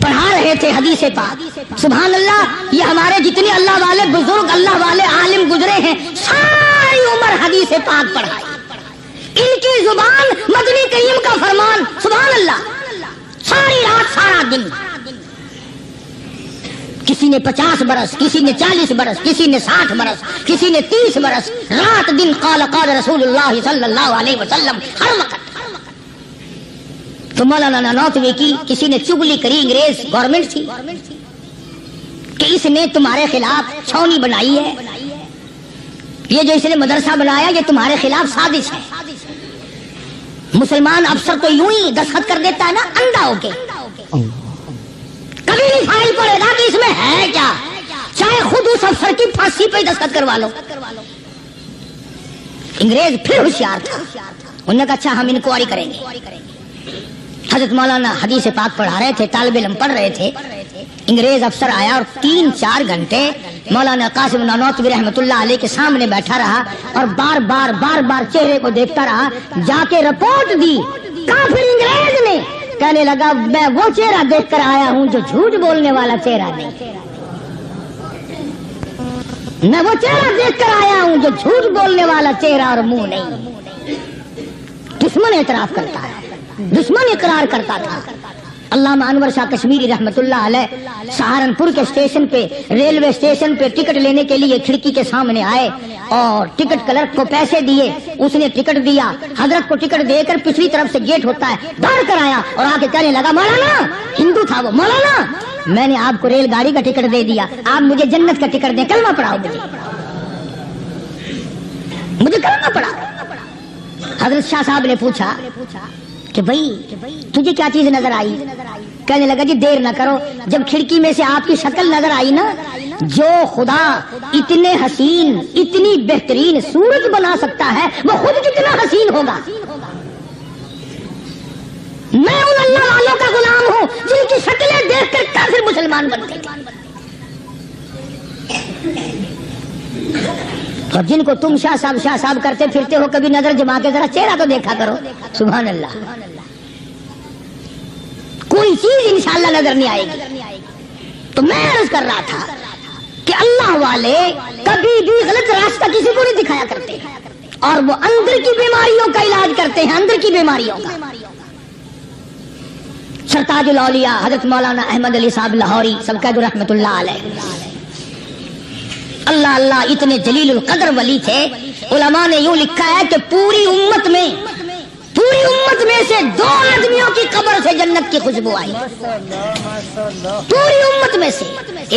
پڑھا رہے تھے حدیث پاک۔ سبحان اللہ، یہ ہمارے جتنے اللہ والے بزرگ، اللہ والے عالم گزرے ہیں، ساری عمر حدیث پاک پڑھائی۔ ان کی زبان مدنی کریم کا فرمان، سبحان اللہ، ساری رات سارا دن، کسی نے 50 برس، کسی نے 40 برس، کسی نے 60 برس، کسی نے 30 برس، رات دن قال قال رسول اللہ صلی اللہ علیہ وسلم، ہر وقت۔ تو مولانا نانوتوی کی کسی نے چگلی کری، انگریز گورنمنٹ تھی کہ اس نے تمہارے خلاف چھاونی بنائی ہے، یہ جو اس نے مدرسہ بنایا یہ تمہارے خلاف سازش ہے۔ مسلمان افسر تو یوں ہی دستخط کر دیتا ہے نا، اندھا ہو کے، کبھی نہیں فائل پڑے گا کہ اس میں ہے کیا، چاہے خود اس افسر کی پھانسی پہ دستخط کروا لو۔ انگریز پھر ہوشیار تھا، انہوں نے کہا اچھا ہم انکوائری کریں گے۔ حضرت مولانا حدیث پاک پڑھا رہے تھے، طالب علم پڑھ رہے تھے، انگریز افسر آیا اور 3-4 گھنٹے مولانا قاسم نانوتوی رحمت اللہ علیہ کے سامنے بیٹھا رہا اور بار بار چہرے کو دیکھتا رہا، جا کے رپورٹ دی کافر انگریز نے، کہنے لگا میں وہ چہرہ دیکھ کر آیا ہوں جو جھوٹ بولنے والا چہرہ نہیں، میں وہ چہرہ دیکھ کر آیا ہوں جو جھوٹ بولنے والا چہرہ اور منہ نہیں۔ دشمن اعتراف کرتا ہے، دشمن اقرار کرتا تھا۔ علامہ انور شاہ کشمیری رحمت اللہ علیہ سہارنپور کے اسٹیشن پہ، ریلوے اسٹیشن پہ ٹکٹ لینے کے لیے کھڑکی کے سامنے آئے اور ٹکٹ کلرک کو پیسے دیے، اس نے ٹکٹ دیا، حضرت کو ٹکٹ دے کر پچھلی طرف سے گیٹ ہوتا ہے دوڑ کر آیا اور آ کے کہنے لگا مولانا، ہندو تھا وہ، مولانا میں نے آپ کو ریل گاڑی کا ٹکٹ دے دیا، آپ مجھے جنت کا ٹکٹ دیں، کلمہ پڑھاؤ، مجھے کلمہ پڑھاؤ۔ حضرت شاہ صاحب نے پوچھا کہ بھائی تجھے کیا چیز نظر آئی؟ کہنے لگا جی دیر نہ کرو، جب کھڑکی میں سے آپ کی شکل نظر آئی نا، جو خدا اتنے حسین، اتنی بہترین صورت بنا سکتا ہے وہ خود کتنا حسین ہوگا۔ میں ان اللہ والوں کا غلام ہوں جن کی شکلیں دیکھ کر کافر مسلمان بنتے تھے، اور جن کو تم شاہ صاحب کرتے پھرتے ہو، کبھی نظر جما کے ذرا چہرہ تو دیکھا کرو۔ سبحان اللہ، کوئی چیز انشاءاللہ نظر نہیں آئے گی۔ تو میں عرض کر رہا تھا کہ اللہ والے کبھی بھی غلط راستہ کسی کو نہیں دکھایا کرتے، اور وہ اندر کی بیماریوں کا علاج کرتے ہیں، اندر کی بیماریوں کا۔ سرتاج الاولیاء حضرت مولانا احمد علی صاحب لاہوری سب کا رحمت اللہ علیہ، اللہ اللہ اتنے جلیل القدر ولی تھے۔ علماء نے یوں لکھا ہے کہ پوری امت میں سے 2 آدمیوں کی قبر سے جنت کی خوشبو آئی، پوری امت میں سے،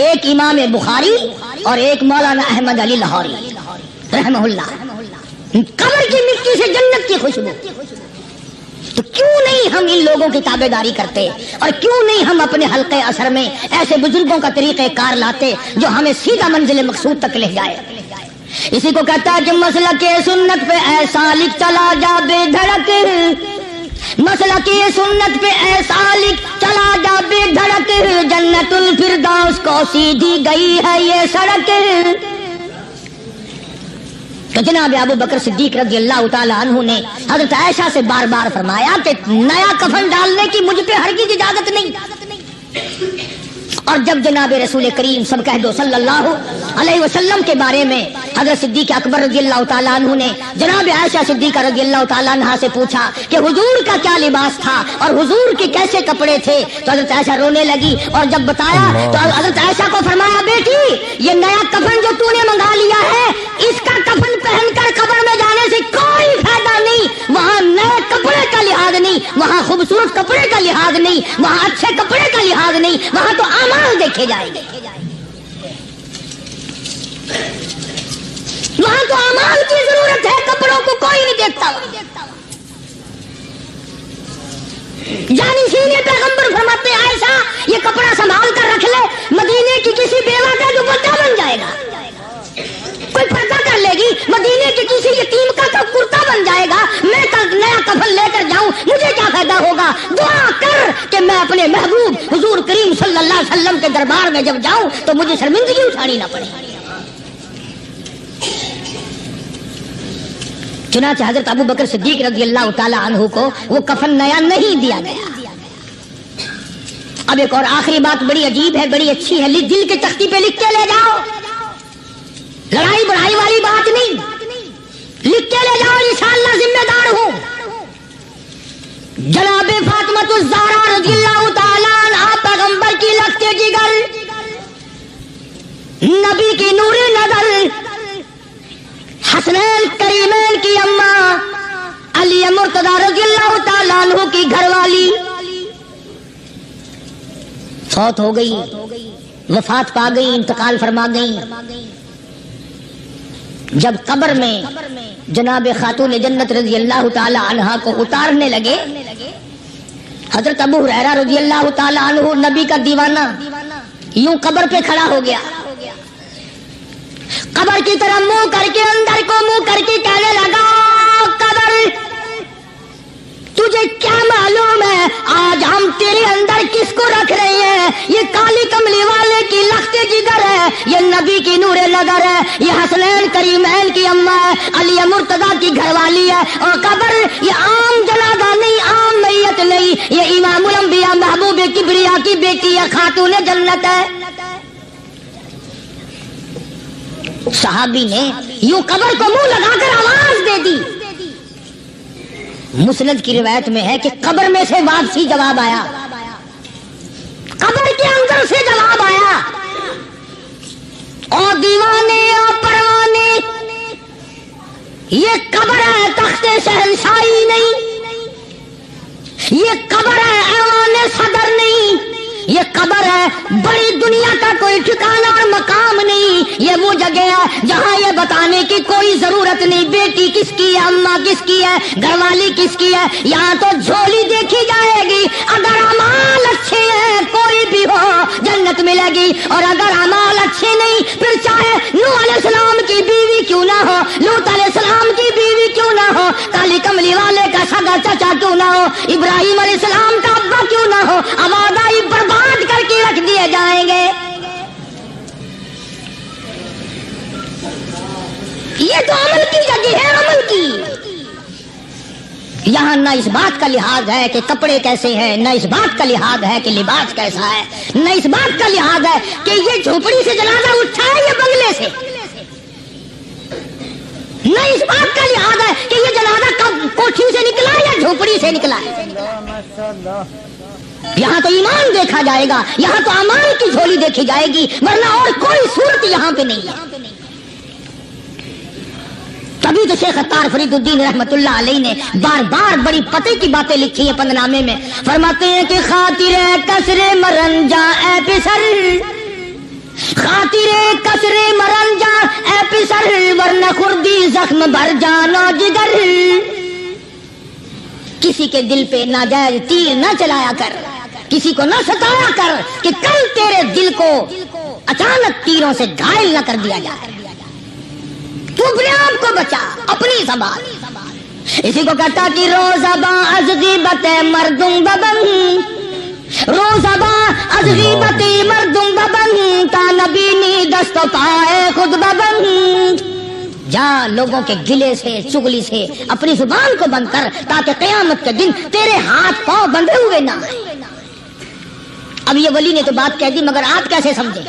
ایک امام بخاری اور ایک مولانا احمد علی لاہوری رحمہ اللہ، قبر کی مٹی سے جنت کی خوشبو۔ تو کیوں نہیں ہم ان لوگوں کی تابع داری کرتے، اور کیوں نہیں ہم اپنے حلقے اثر میں ایسے بزرگوں کا طریقہ کار لاتے جو ہمیں سیدھا منزل مقصود تک لے جائے۔ اسی کو کہتا ہے کہ مسلک سنت پہ ایسا لکھ چلا جا بے دھڑک، مسلک سنت پہ ایسا لکھ چلا جا بے دھڑک، جنت الفردوس کو سیدھی گئی ہے یہ سڑک۔ تو جناب ابو بکر صدیق رضی اللہ تعالی عنہ نے حضرت عائشہ سے بار بار فرمایا کہ نیا کفن ڈالنے کی مجھ پہ ہرگز اجازت نہیں. اور جب جناب رسول کریم سب کہہ دو صلی اللہ علیہ وسلم کے بارے میں حضرت صدیق اکبر رضی اللہ تعالیٰ عنہ نے جناب عائشہ صدیقہ رضی اللہ تعالیٰ عنہ سے پوچھا کہ حضور کا کیا لباس تھا اور حضور کے کیسے کپڑے تھے, تو حضرت عائشہ رونے لگی. اور جب بتایا تو حضرت عائشہ کو فرمایا بیٹی یہ نیا کفن جو تو نے منگا لیا ہے اس کا کفن پہن کر قبر میں جانے سے کوئی فائدہ نہیں. وہاں نئے کپڑے کا لحاظ نہیں, وہاں خوبصورت کپڑے کا لحاظ نہیں, وہاں اچھے کپڑے کا لحاظ نہیں, وہاں تو اعمال دیکھے جائیں گے. وہاں تو اعمال کی ضرورت ہے, کپڑوں کو کوئی نہیں دیکھتا. یعنی سینے پیغمبر فرماتے ہیں عائشہ یہ کپڑا سنبھال کر رکھ لے, مدینے کی کسی بیوہ کا دوپٹہ بن جائے گا, کوئی پردہ کر لے گی, مدینے کے کسی یتیم کا تو کرتا بن جائے گا. میں کل نیا کفن لے کر جاؤں مجھے کیا فائدہ ہوگا؟ دعا کر کہ میں اپنے محبوب حضور کریم صلی اللہ علیہ وسلم کے دربار میں جب جاؤں تو مجھے شرمندگی اٹھانی نہ پڑے. چنانچہ حضرت ابو بکر صدیق رضی اللہ تعالی عنہ کو وہ کفن نیا نہیں دیا گیا. اب ایک اور آخری بات بڑی عجیب ہے, بڑی اچھی ہے, دل کے تختی پہ لکھ کے لے جاؤ. لڑائی بڑھائی والی بات نہیں, لکھ کے لے جاؤ, انشاءاللہ ذمہ دار ہوں. جناب فاطمہ الزہرا رضی اللہ تعالیٰ عنہا پیغمبر کی لخت جگر, نبی کی نور نظر, حسنین کریمین کی اماں, علی مرتضی رضی اللہ تعالیٰ عنہ کی گھر والی فوت ہو گئی, وفات پا گئی, انتقال فرما گئی. جب قبر میں جناب خاتون جنت رضی اللہ تعالی عنہا کو اتارنے لگے, حضرت ابو ہریرہ رضی اللہ تعالی عنہ نبی کا دیوانہ یوں قبر پہ کھڑا ہو گیا, قبر کی طرح منہ کر کے اندر کو منہ کر کے کہنے لگا قبر تجھے کیا معلوم ہے آج ہم تیرے اندر کس کو رکھ رہے ہیں؟ یہ کالی کملی والے کی لخت جگر ہے, یہ نبی کی نور نظر ہے, یہ حسنین کریمین کی اماں ہے, علی مرتضی کی گھر والی ہے. اور قبر یہ عام جنازہ نہیں, عام میت نہیں, یہ امام الانبیاء محبوب کبریا کی بیٹی ہے, خاتون جنت ہے. صحابی نے یوں قبر کو منہ لگا کر آواز دے دی. مسند کی روایت میں ہے کہ قبر میں سے واپسی جواب آیا, قبر کے اندر سے جواب آیا, اور دیوانے اور پروانے یہ قبر ہے تخت شہنشاہی نہیں, یہ قبر ہے ایوان صدر نہیں, یہ قبر ہے بڑی دنیا کا کوئی ٹھکانہ اور مقام نہیں. یہ وہ جگہ ہے جہاں یہ بتانے کی کوئی ضرورت نہیں بیٹی کس کی ہے, اماں کس کی ہے, گھر والی کس کی ہے. یہاں تو جھولی دیکھی جائے گی, اگر اعمال اچھے ہیں کوئی بھی ہو جنت ملے گی, اور اگر اعمال اچھے نہیں پھر چاہے نوح علیہ السلام کی بیوی کیوں نہ ہو, لوط علیہ السلام کی بیوی کیوں نہ ہو, کالی کملی والے کا سگا چچا کیوں نہ ہو, ابراہیم علیہ السلام کا ابا کیوں نہ ہو, آبادائی برباد کر کے رکھ دیے جائیں گے. یہ تو عمل کی جگہ ہے, عمل کی. یہاں نہ اس بات کا لحاظ ہے کہ کپڑے کیسے ہیں, نہ اس بات کا لحاظ ہے کہ لباس کیسا ہے, نہ اس بات کا لحاظ ہے کہ یہ جھوپڑی سے جنازہ اٹھا ہے یا بنگلے سے, نہ اس بات کا لحاظ ہے کہ یہ جنازہ کوٹھی سے نکلا یا جھوپڑی سے نکلا ہے. یہاں تو ایمان دیکھا جائے گا, یہاں تو اعمال کی جھولی دیکھی جائے گی, ورنہ اور کوئی صورت یہاں پہ نہیں ہے. تبھی تو شیخ عطار فرید الدین رحمت اللہ علیہ نے بار بار بڑی پتے کی باتیں لکھی ہیں پند نامے میں. فرماتے ہیں کہ خاطر کسر مرنجا اے پسر, خاطر کسر مرنجا اے پسر, ورنہ خردی زخم بھر جانا جگر. کسی کے دل پہ ناجائز تیر نہ چلایا کر, کسی کو نہ ستایا کر کہ کل تیرے دل کو اچانک تیروں سے گھائل نہ کر دیا جائے. تو اپنے آپ کو بچا, اپنی سنبھال. اسی کو کہتا کہ روزبا از غیبت مردم ببن, روزبا از غیبت مردم ببن, تا نبینی دست و پائے خود ببن. جا لوگوں کے گلے سے چگلی سے اپنی زبان کو بند کر تاکہ قیامت کے دن تیرے ہاتھ پاؤں بندھے ہوئے نہ آئیں۔ اب یہ ولی نے تو بات کہہ دی، مگر آپ کیسے سمجھے؟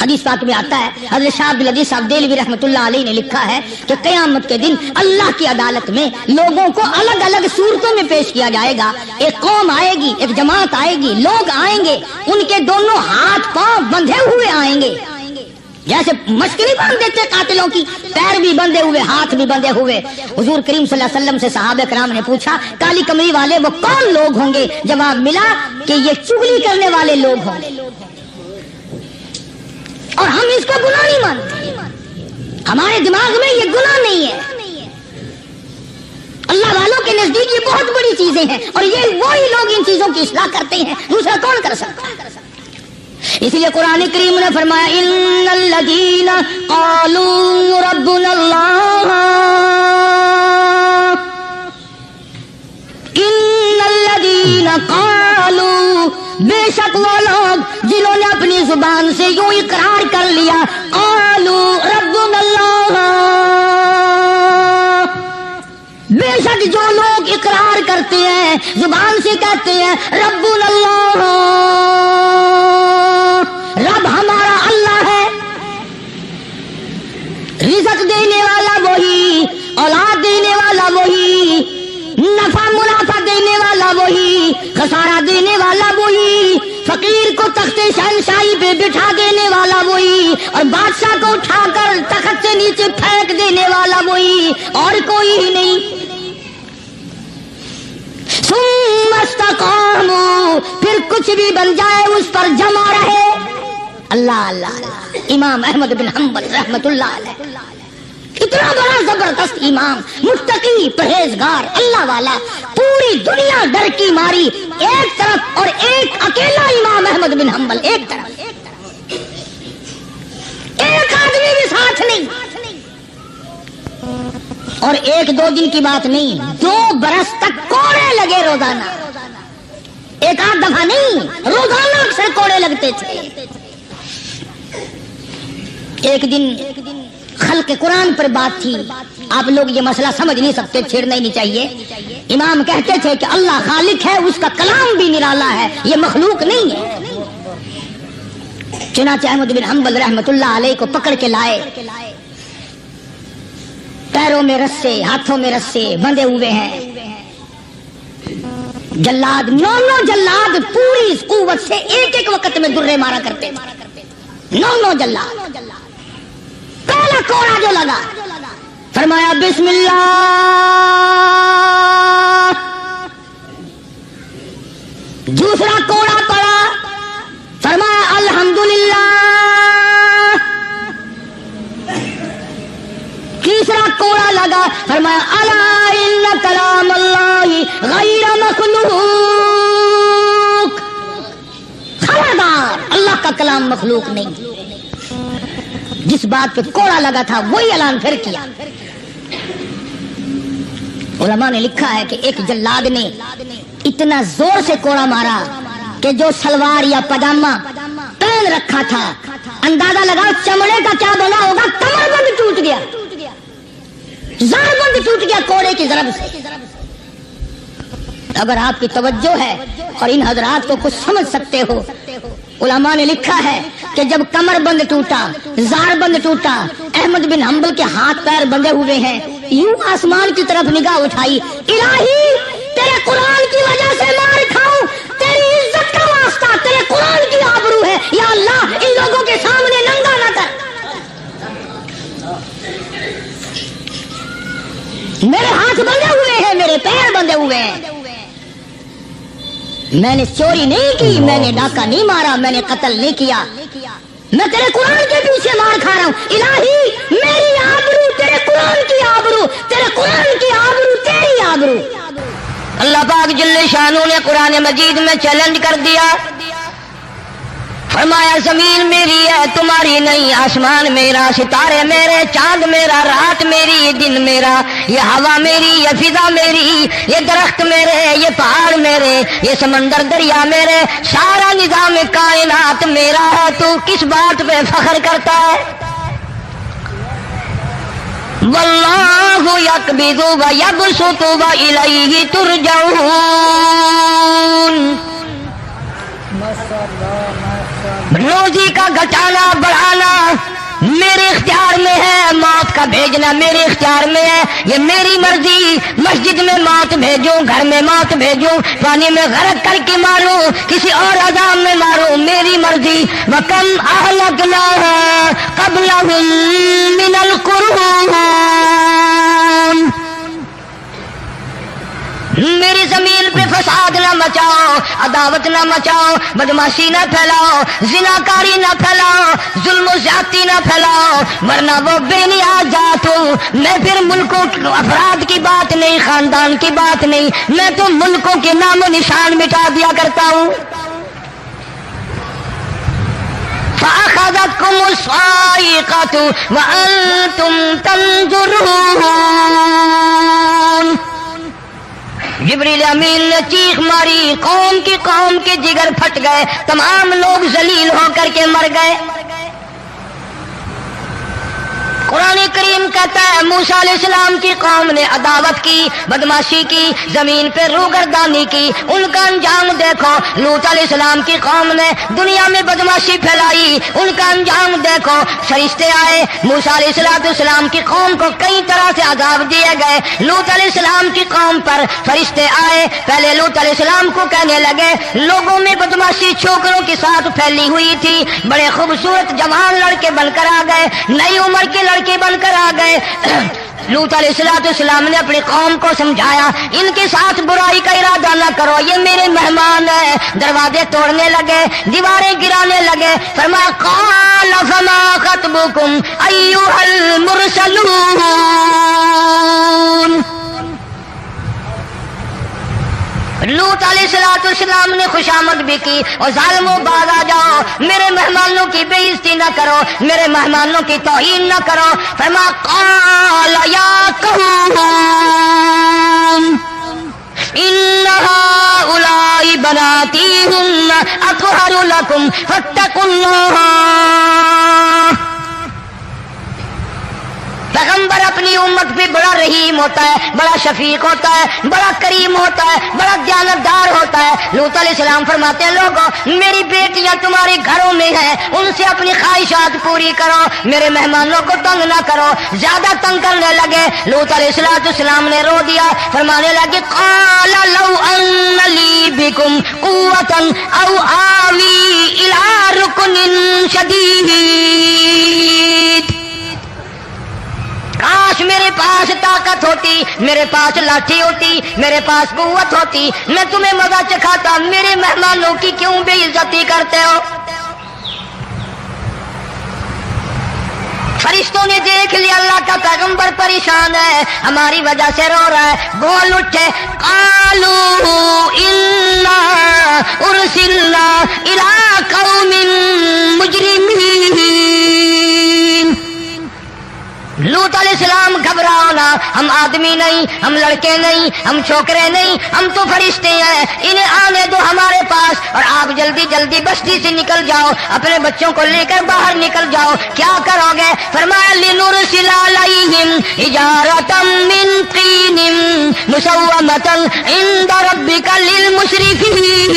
حدیث پاک میں آتا ہے، حضرت شاہ عبد العزیز صاحب دہلوی رحمۃ اللہ علیہ نے لکھا ہے کہ قیامت کے دن اللہ کی عدالت میں لوگوں کو الگ الگ صورتوں میں پیش کیا جائے گا۔ ایک قوم آئے گی، ایک جماعت آئے گی، لوگ آئیں گے، ان کے دونوں ہاتھ پاؤں بندھے ہوئے آئیں گے، جیسے مشکری باندھ دیتے قاتلوں کی، پیر بھی بندھے ہوئے، ہاتھ بھی بندھے ہوئے۔ حضور کریم صلی اللہ علیہ وسلم سے صحابہ کرام نے پوچھا کالی کمری والے وہ کون لوگ ہوں گے؟ جواب ملا کہ یہ چغلی کرنے والے لوگ ہوں گے، اور ہم اس کو گناہ نہیں مانتے، ہمارے دماغ میں یہ گناہ نہیں ہے۔ اللہ والوں کے نزدیک یہ بہت بڑی چیزیں ہیں، اور یہ وہی لوگ ان چیزوں کی اصلاح کرتے ہیں، دوسرا کون کر سکتا ہے؟ اس لیے قرآن کریم نے فرمایا ان الذین قالوا ربنا اللہ، ان الذین قالوا، بے شک وہ لوگ جنہوں نے اپنی زبان سے یوں اقرار کر لیا، قالوا ربنا اللہ، بے شک جو لوگ اقرار کرتے ہیں، زبان سے کہتے ہیں ربنا اللہ، رب ہمارا اللہ ہے، رزق دینے والا وہی، اولاد دینے والا وہی، نفع منافع دینے والا وہی، خسارہ دینے والا وہی، فقیر کو تخت شہنشاہی پہ بٹھا دینے والا وہی، اور بادشاہ کو اٹھا کر تخت سے نیچے پھینک دینے والا وہی، اور کوئی ہی نہیں۔ ثم استقاموا، پھر کچھ بھی بن جائے اس پر جمع رہے۔ اللہ اللہ اللہ، امام احمد بن حنبل رحمت اللہ علیہ، اتنا بڑا زبردست امام، متقی، پرہیزگار، اللہ والا، پوری دنیا ڈر کی ماری ایک طرف، اور ایک اکیلا امام احمد بن حنبل ایک طرف، ایک آدمی بھی ساتھ نہیں، اور ایک دو دن کی بات نہیں، 2 برس تک کوڑے لگے روزانہ، ایک آدھ دفعہ نہیں، روزانہ اکثر کوڑے لگتے تھے۔ ایک دن خلق قرآن پر بات تھی، آپ لوگ یہ مسئلہ سمجھ نہیں سکتے، چھیڑنا ہی نہیں چاہیے۔ امام کہتے تھے کہ اللہ خالق ہے، اس کا کلام بھی نرالا ہے، یہ مخلوق نہیں ہے۔ چنانچہ احمد بن حنبل رحمت اللہ علیہ کو پکڑ کے لائے، پیروں میں رسے، ہاتھوں میں رسے بندھے ہوئے ہیں، جلاد 9 جلاد پوری قوت سے ایک ایک وقت میں درے مارا کرتے، 9 جلاد۔ پہلا کوڑا جو لگا، فرمایا بسم اللہ، دوسرا کوڑا پڑا، فرمایا الحمدللہ، تیسرا کوڑا لگا، فرمایا الا ان کلام اللہ غیر مخلوق، خبردار اللہ کا کلام مخلوق نہیں۔ جس بات پہ کوڑا لگا تھا وہی اعلان پھر کیا۔ علماء نے لکھا ہے کہ ایک جلاد نے اتنا زور سے کوڑا مارا کہ جو سلوار یا پاجامہ پہن رکھا تھا، اندازہ لگا چمڑے کا کیا بنا ہوگا، کمر بند ٹوٹ گیا، زار بند ٹوٹ گیا کوڑے کی ضرب سے۔ اگر آپ کی توجہ ہے اور ان حضرات کو کچھ سمجھ سکتے ہو، علماء نے لکھا ہے کہ جب کمر بند ٹوٹا، زار بند ٹوٹا، احمد بن حنبل کے ہاتھ پیر بندھے ہوئے ہیں، یوں آسمان کی طرف نگاہ اٹھائی، الہی تیرے قرآن کی وجہ سے مار کھاؤں، تیری عزت کا واسطہ، تیرے قرآن کی آبرو ہے، یا اللہ ان لوگوں کے سامنے ننگا نہ کر، میرے ہاتھ بندھے ہوئے ہیں، میرے پیر بندھے ہوئے ہیں، میں نے چوری نہیں کی، میں نے ڈاکہ نہیں مارا، میں نے قتل نہیں کیا، میں تیرے قرآن کے پیچھے مار کھا رہا ہوں، الہی میری آبرو تیرے قرآن کی آبرو، تیرے قرآن کی آبرو تیری آبرو۔ اللہ پاک جل شانہ نے قرآن مجید میں چیلنج کر دیا، فرمایا زمین میری ہے تمہاری نہیں، آسمان میرا، ستارے میرے، چاند میرا، رات میری، دن میرا، یہ ہوا میری، یہ فضا میری، یہ درخت میرے، یہ پہاڑ میرے، یہ سمندر دریا میرے، سارا نظام کائنات میرا ہے، تو کس بات پہ فخر کرتا ہے؟ واللہ یقبض ویبسط والیہ ترجعون. روزی کا گھٹانا بڑھانا میرے اختیار میں ہے، موت کا بھیجنا میرے اختیار میں ہے، یہ میری مرضی. مسجد میں موت بھیجوں، گھر میں موت بھیجوں، پانی میں غرق کر کے ماروں، کسی اور عذاب میں ماروں، میری مرضی. وَكَمْ أَهْلَكْنَا قَبْلَهُم مِّنَ الْقُرُونِ. میری زمین پہ فساد نہ مچاؤ، عداوت نہ مچاؤ، بدماشی نہ پھیلاؤ، زناکاری نہ پھیلاؤ، ظلم و زیادتی نہ پھیلاؤ، ورنہ وہ بے نیاز ذات ہوں. میں پھر ملکوں افراد کی بات نہیں، خاندان کی بات نہیں، میں تو ملکوں کے نام و نشان مٹا دیا کرتا ہوں. فَأَخَذَتْكُمُ الصَّاعِقَةُ وَأَنْتُمْ تَنْظُرُونَ. جبریل امین نے چیخ ماری، قوم کے جگر پھٹ گئے، تمام لوگ ذلیل ہو کر کے مر گئے. قرآن کریم کہتا ہے موسیٰ علیہ السلام کی قوم نے عداوت کی، بدماشی کی، زمین پہ روگردانی کی. ان کا انجام دیکھو. لوط علیہ السلام کی قوم نے دنیا میں بدماشی پھیلائی، ان کا انجام دیکھو. فرشتے آئے، موسیٰ علیہ السلام کی قوم کو کئی طرح سے عذاب دیے گئے. لوط علیہ السلام کی قوم پر فرشتے آئے، پہلے لوط علیہ السلام کو کہنے لگے لوگوں میں بدماشی چھوکروں کے ساتھ پھیلی ہوئی تھی، بڑے خوبصورت جوان لڑکے بن کر آ گئے، نئی عمر کے لڑکے بن کر آ گئے. لوط علیہ السلام نے اپنی قوم کو سمجھایا ان کے ساتھ برائی کا ارادہ نہ کرو، یہ میرے مہمان ہیں. دروازے توڑنے لگے، دیواریں گرانے لگے. فرمایا قال فما خطبكم ایھا المرسلون. لوط علیہ السلام نے خوشامد بھی کی اور ظالموں باز آ جاؤ، میرے مہمانوں کی بے عزتی نہ کرو، میرے مہمانوں کی توہین نہ کرو. فرمایا قال یا قوم ان هؤلاء بناتی هن اطهر لكم فاتقوا الله. پیغمبر اپنی امت پہ بڑا رحیم ہوتا ہے، بڑا شفیق ہوتا ہے، بڑا کریم ہوتا ہے، بڑا دیانتدار ہوتا ہے. لوط علیہ السلام فرماتے ہیں لوگوں میری بیٹیاں تمہارے گھروں میں ہیں، ان سے اپنی خواہشات پوری کرو، میرے مہمانوں کو تنگ نہ کرو. زیادہ تنگ کرنے لگے، لوط علیہ السلام نے رو دیا، فرمانے لگے قال لو ان لی بکم قوة او آوی الى رکن شدید. کاش میرے پاس طاقت ہوتی، میرے پاس لاٹھی ہوتی، میرے پاس قوت ہوتی، میں تمہیں مزہ چکھاتا. میرے مہمانوں کی کیوں بے عزتی کرتے ہو؟ فرشتوں نے دیکھ لیا اللہ کا پیغمبر پریشان ہے، ہماری وجہ سے رو رہا ہے. بول اٹھے قالوا انا ارسلنا الى قوم مجرمین. لوط علیہ السلام گھبراؤ نہ، ہم آدمی نہیں، ہم لڑکے نہیں، ہم چھوکرے نہیں، ہم تو فرشتے ہیں. انہیں آنے دو ہمارے پاس اور آپ جلدی جلدی بستی سے نکل جاؤ، اپنے بچوں کو لے کر باہر نکل جاؤ. کیا کرو گے؟ فرمایا لنرسل علیہم حجارۃ من طین مسومۃ عند ربک للمسرفین.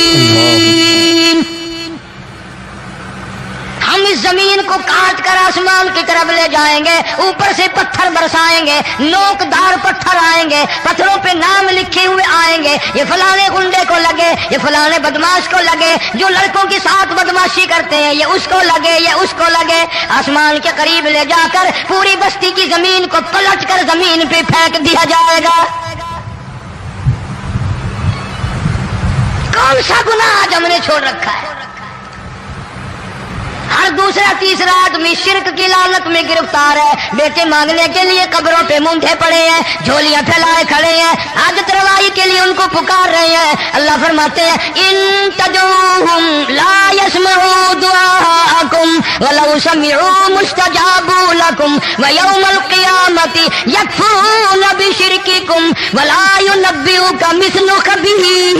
ہم اس زمین کو کاٹ کر آسمان کی طرف لے جائیں گے، اوپر سے پتھر برسائیں گے، نوکدار پتھر آئیں گے، پتھروں پہ نام لکھے ہوئے آئیں گے، یہ فلانے گنڈے کو لگے، یہ فلانے بدماش کو لگے، جو لڑکوں کے ساتھ بدماشی کرتے ہیں یہ اس کو لگے، یہ اس کو لگے. آسمان کے قریب لے جا کر پوری بستی کی زمین کو پلٹ کر زمین پہ پھینک دیا جائے گا. کون سا گناہ آج ہم نے چھوڑ رکھا ہے؟ ہر دوسرا تیسرا آدمی شرک کی لعنت میں گرفتار ہے، بیٹے مانگنے کے لیے قبروں پہ مونڈے پڑے ہیں، جھولیاں پھیلائے کھڑے ہیں، حاجت روائی کے لیے ان کو پکار رہے ہیں. اللہ فرماتے ہیں ان تدعوہم لا يسمعوا دعاءکم ولو سمعوا مستجابوا لکم ویوم القیامۃ یکفرون بشرککم ولا ینبئک مثل خبیر.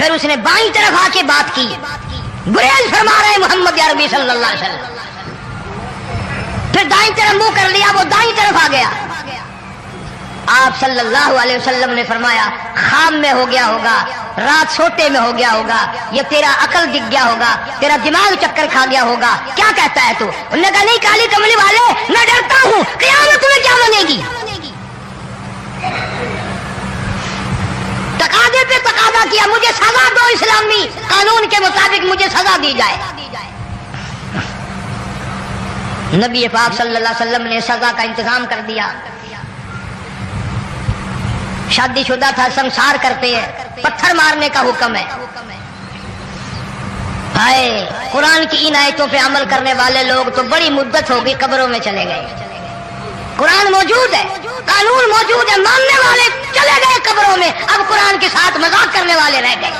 پھر اس نے بائیں طرف آ کے بات کی. گریز فرما رہے محمد عربی صلی اللہ علیہ وسلم. پھر دائیں طرف منہ کر لیا, وہ دائیں طرف آ گیا. آپ صلی اللہ علیہ وسلم نے فرمایا خام میں ہو گیا ہوگا, رات سوتے میں ہو گیا ہوگا, یہ تیرا عقل دکھ گیا ہوگا, تیرا دماغ چکر کھا گیا ہوگا, کیا کہتا ہے تو؟ انہوں نے کہا نہیں کالی کملی والے, میں ڈرتا ہوں قیامت میں کیا بنے گی. تقاضے پہ تقاضا کیا, مجھے سزا دو, اسلامی قانون کے مطابق مجھے سزا دی جائے. نبی پاک صلی اللہ علیہ وسلم نے سزا کا انتظام کر دیا. شادی شدہ تھا, سنسار کرتے ہیں, پتھر مارنے کا حکم ہے. ہائے قرآن کی ان آیتوں پہ عمل کرنے والے لوگ تو بڑی مدت ہو گئی قبروں میں چلے گئے. قرآن موجود ہے, قانون موجود ہے, ماننے والے چلے گئے قبروں میں, اب قرآن کے ساتھ مذاق کرنے والے رہ گئے.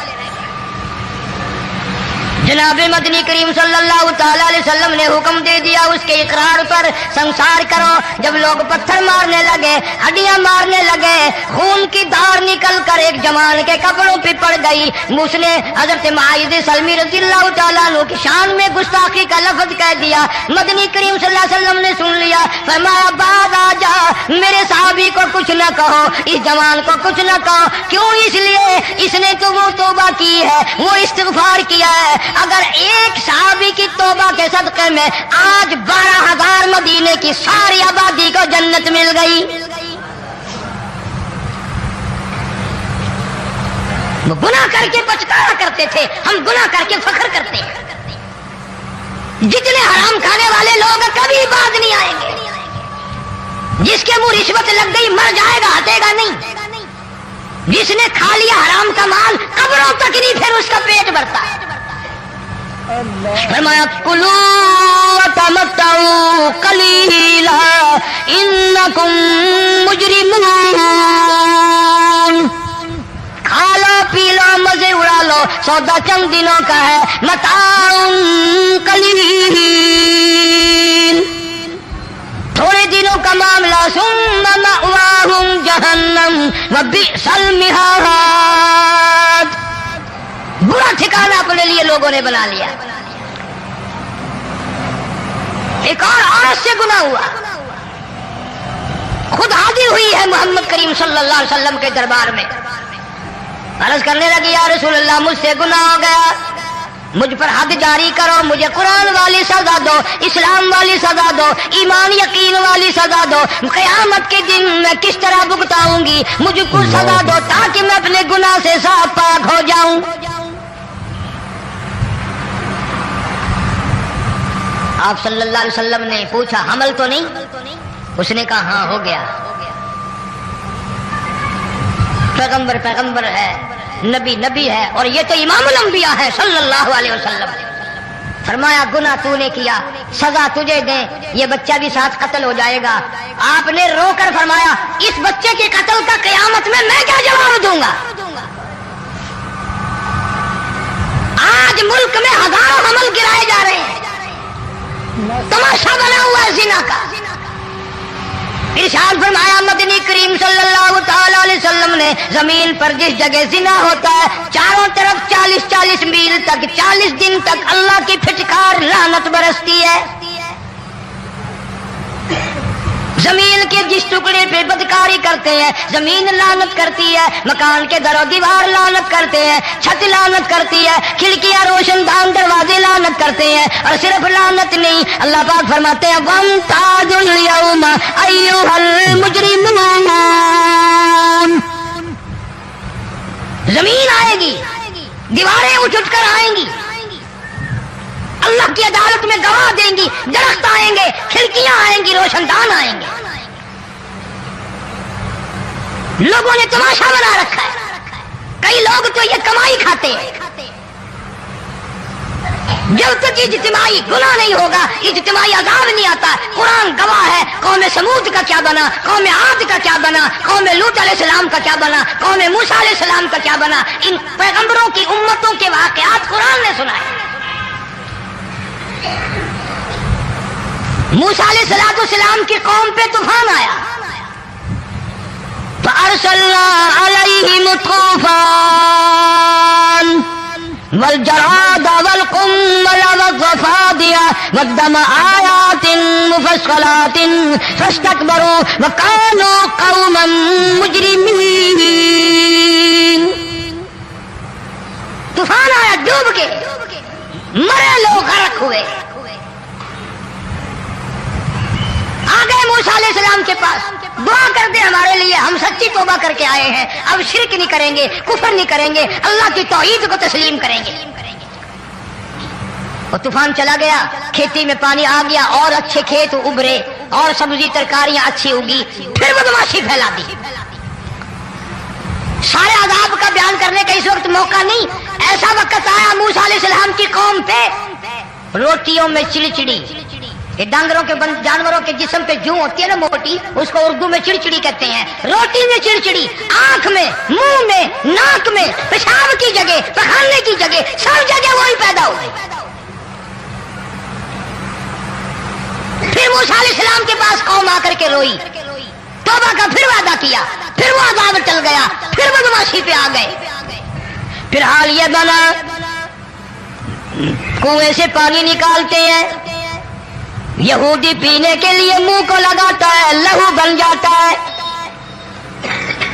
جناب مدنی کریم صلی اللہ تعالی علیہ وسلم نے حکم دے دیا اس کے اقرار پر سنسار کرو. جب لوگ پتھر مارنے لگے, ہڈیاں مارنے لگے, خون کی دھار نکل کر ایک جوان کے کپڑوں پہ پڑ گئی. اس نے حضرت معاذ سلمی رضی اللہ تعالیٰ عنہ کی شان میں گستاخی کا لفظ کہہ دیا. مدنی کریم صلی اللہ علیہ وسلم نے سن لیا, فرمایا بعد آ جا, میرے صحابی کو کچھ نہ کہو, اس جوان کو کچھ نہ کہو. کیوں؟ اس لیے اس نے تو وہ توبہ کی ہے, وہ استغفار کیا ہے. اگر ایک صحابی کی توبہ کے صدقے میں آج 12,000 مدینے کی ساری آبادی کو جنت مل گئی. وہ گناہ کر کے پچھتاوا کرتے تھے, ہم گناہ کر کے فخر کرتے ہیں. جتنے حرام کھانے والے لوگ کبھی بعد نہیں آئیں گے. جس کے منہ رشوت لگ گئی مر جائے گا, ہٹے گا نہیں. جس نے کھا لیا حرام کا مال قبروں تک نہیں پھر اس کا پیٹ بھرتا ہے. فرمایا کلو وتمتعوا قلیلا انکم مجرمون, کھا لو پی لو مزے اڑا لو, سودا چند دنوں کا ہے, متاع قلیل, تھوڑے دنوں کا معاملہ, ثم مأواہم جہنم وبئس المہاد, برا ٹھکانہ اپنے لیے لوگوں نے بنا لیا. ایک اور عورت سے گناہ ہوا, خود حاضر ہوئی ہے محمد کریم صلی اللہ علیہ وسلم کے دربار میں, عرض کرنے لگی یا رسول اللہ مجھ سے گناہ ہو گیا, مجھ پر حد جاری کرو, مجھے قرآن والی سزا دو, اسلام والی سزا دو, ایمان یقین والی سزا دو. قیامت کے دن میں کس طرح بھگتاؤں گی, مجھ کو سزا دو تاکہ میں اپنے گناہ سے صاف پاک ہو جاؤں. آپ صلی اللہ علیہ وسلم نے پوچھا حمل تو نہیں؟ اس نے کہا ہاں ہو گیا. پیغمبر ہے, نبی ہے, اور یہ تو امام الانبیاء ہے صلی اللہ علیہ وسلم. فرمایا گناہ تو نے کیا, سزا تجھے دیں, یہ بچہ بھی ساتھ قتل ہو جائے گا. آپ نے رو کر فرمایا اس بچے کے قتل کا قیامت میں کیا جواب دوں گا. آج ملک میں ہزاروں حمل گرائے جا رہے ہیں, تماشا بنا ہوا ہے زنا کا. ارشاد فرمایا مدنی کریم صلی اللہ تعالی علیہ وسلم نے زمین پر جس جگہ زنا ہوتا ہے چاروں طرف 40 میل تک 40 دن تک اللہ کی پھٹکار لعنت برستی ہے. زمین کے جس ٹکڑے پہ بدکاری کرتے ہیں زمین لعنت کرتی ہے, مکان کے در و دیوار لعنت کرتے ہیں, چھت لعنت کرتی ہے, کھڑکیاں روشن دان دروازے لعنت کرتے ہیں. اور صرف لعنت نہیں, اللہ پاک فرماتے ہیں وَامْتَازُوا الْيَوْمَ أَيُّهَا الْمُجْرِمُونَ, زمین آئے گی, دیواریں اٹھ کر آئیں گی, اللہ کی عدالت میں گواہ دیں گی, درخت آئیں گے, کھڑکیاں آئیں گی, روشن دان آئیں گے. لوگوں نے تماشا بنا رکھا ہے. کئی لوگ تو یہ کمائی کھاتے ہیں. جب تک اجتماعی گناہ نہیں ہوگا اجتماعی عذاب نہیں آتا. قرآن گواہ ہے, قوم سمود کا کیا بنا, قوم عاد کا کیا بنا, قوم لوط علیہ السلام کا کیا بنا, قوم موسیٰ علیہ السلام کا کیا بنا. ان پیغمبروں کی امتوں کے واقعات قرآن نے سنائے. موسیٰ علیہ السلام کی قوم پہ طوفان آیا, فَأَرْسَلْنَا عَلَيْهِمُ الطُّوفَانَ, والجراد والقمل والضفادع والدم آيات مفصلات فاستكبروا وكانوا قوما مجرمين. طوفان آیا ڈوب کے مرے لوگ غرق ہوئے. آ گئے موسیٰ علیہ السلام کے پاس, دعا کر دے ہمارے لیے, ہم سچی توبہ کر کے آئے ہیں, اب شرک نہیں کریں گے, کفر نہیں کریں گے, اللہ کی توحید کو تسلیم کریں گے. وہ طوفان چلا گیا, کھیتی میں پانی آ گیا, اور اچھے کھیت ابھرے, اور سبزی ترکاریاں اچھی اگی. پھر بدماشی پھیلا دی. سارے عذاب کا بیان کرنے کا اس وقت موقع نہیں. ایسا وقت آیا موسیٰ علیہ السلام کی قوم پہ روٹیوں میں چڑچڑی. یہ ڈانگروں کے جانوروں کے جسم پہ جوں ہوتی ہے نا موٹی, اس کو اردو میں چڑچڑی کہتے ہیں. روٹی میں چڑچڑی, آنکھ میں, منہ میں, ناک میں, پیشاب کی جگہ, پخانے کی جگہ, سب جگہ وہی پیدا ہو گئی. پھر موسیٰ علیہ السلام کے پاس قوم آ کر کے روئی, توبہ کا پھر وعدہ کیا, پھر وہ عذاب ٹل گیا, پھر بدماشی پہ آ گئے. پھر حال یہ بنا, کنویں سے پانی نکالتے ہیں, یہودی پینے کے لیے منہ کو لگاتا ہے, لہو بن جاتا ہے.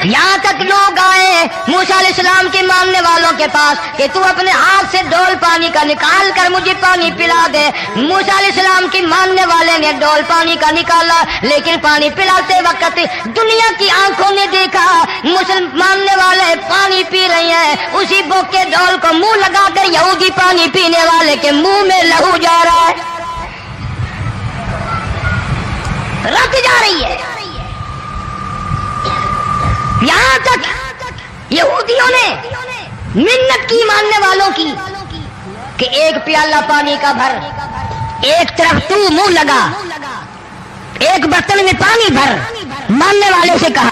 یہاں تک لوگ آئے موسیٰ علیہ السلام کے ماننے والوں کے پاس کہ تو اپنے ہاتھ سے ڈول پانی کا نکال کر مجھے پانی پلا دے. موسیٰ علیہ السلام کی ماننے والے نے ڈول پانی کا نکالا, لیکن پانی پلاتے وقت دنیا کی آنکھوں نے دیکھا مسلم ماننے والے پانی پی رہے ہیں, اسی بوک کے ڈول کو منہ لگا کر یہودی پانی پینے والے کے منہ میں لہو جا رہا ہے, رت جا رہی ہے. یہاں تک یہودیوں نے منت کی ماننے والوں کی کہ ایک پیالہ پانی کا بھر, ایک طرف تو منہ لگا, ایک برتن میں پانی بھر. ماننے والے سے کہا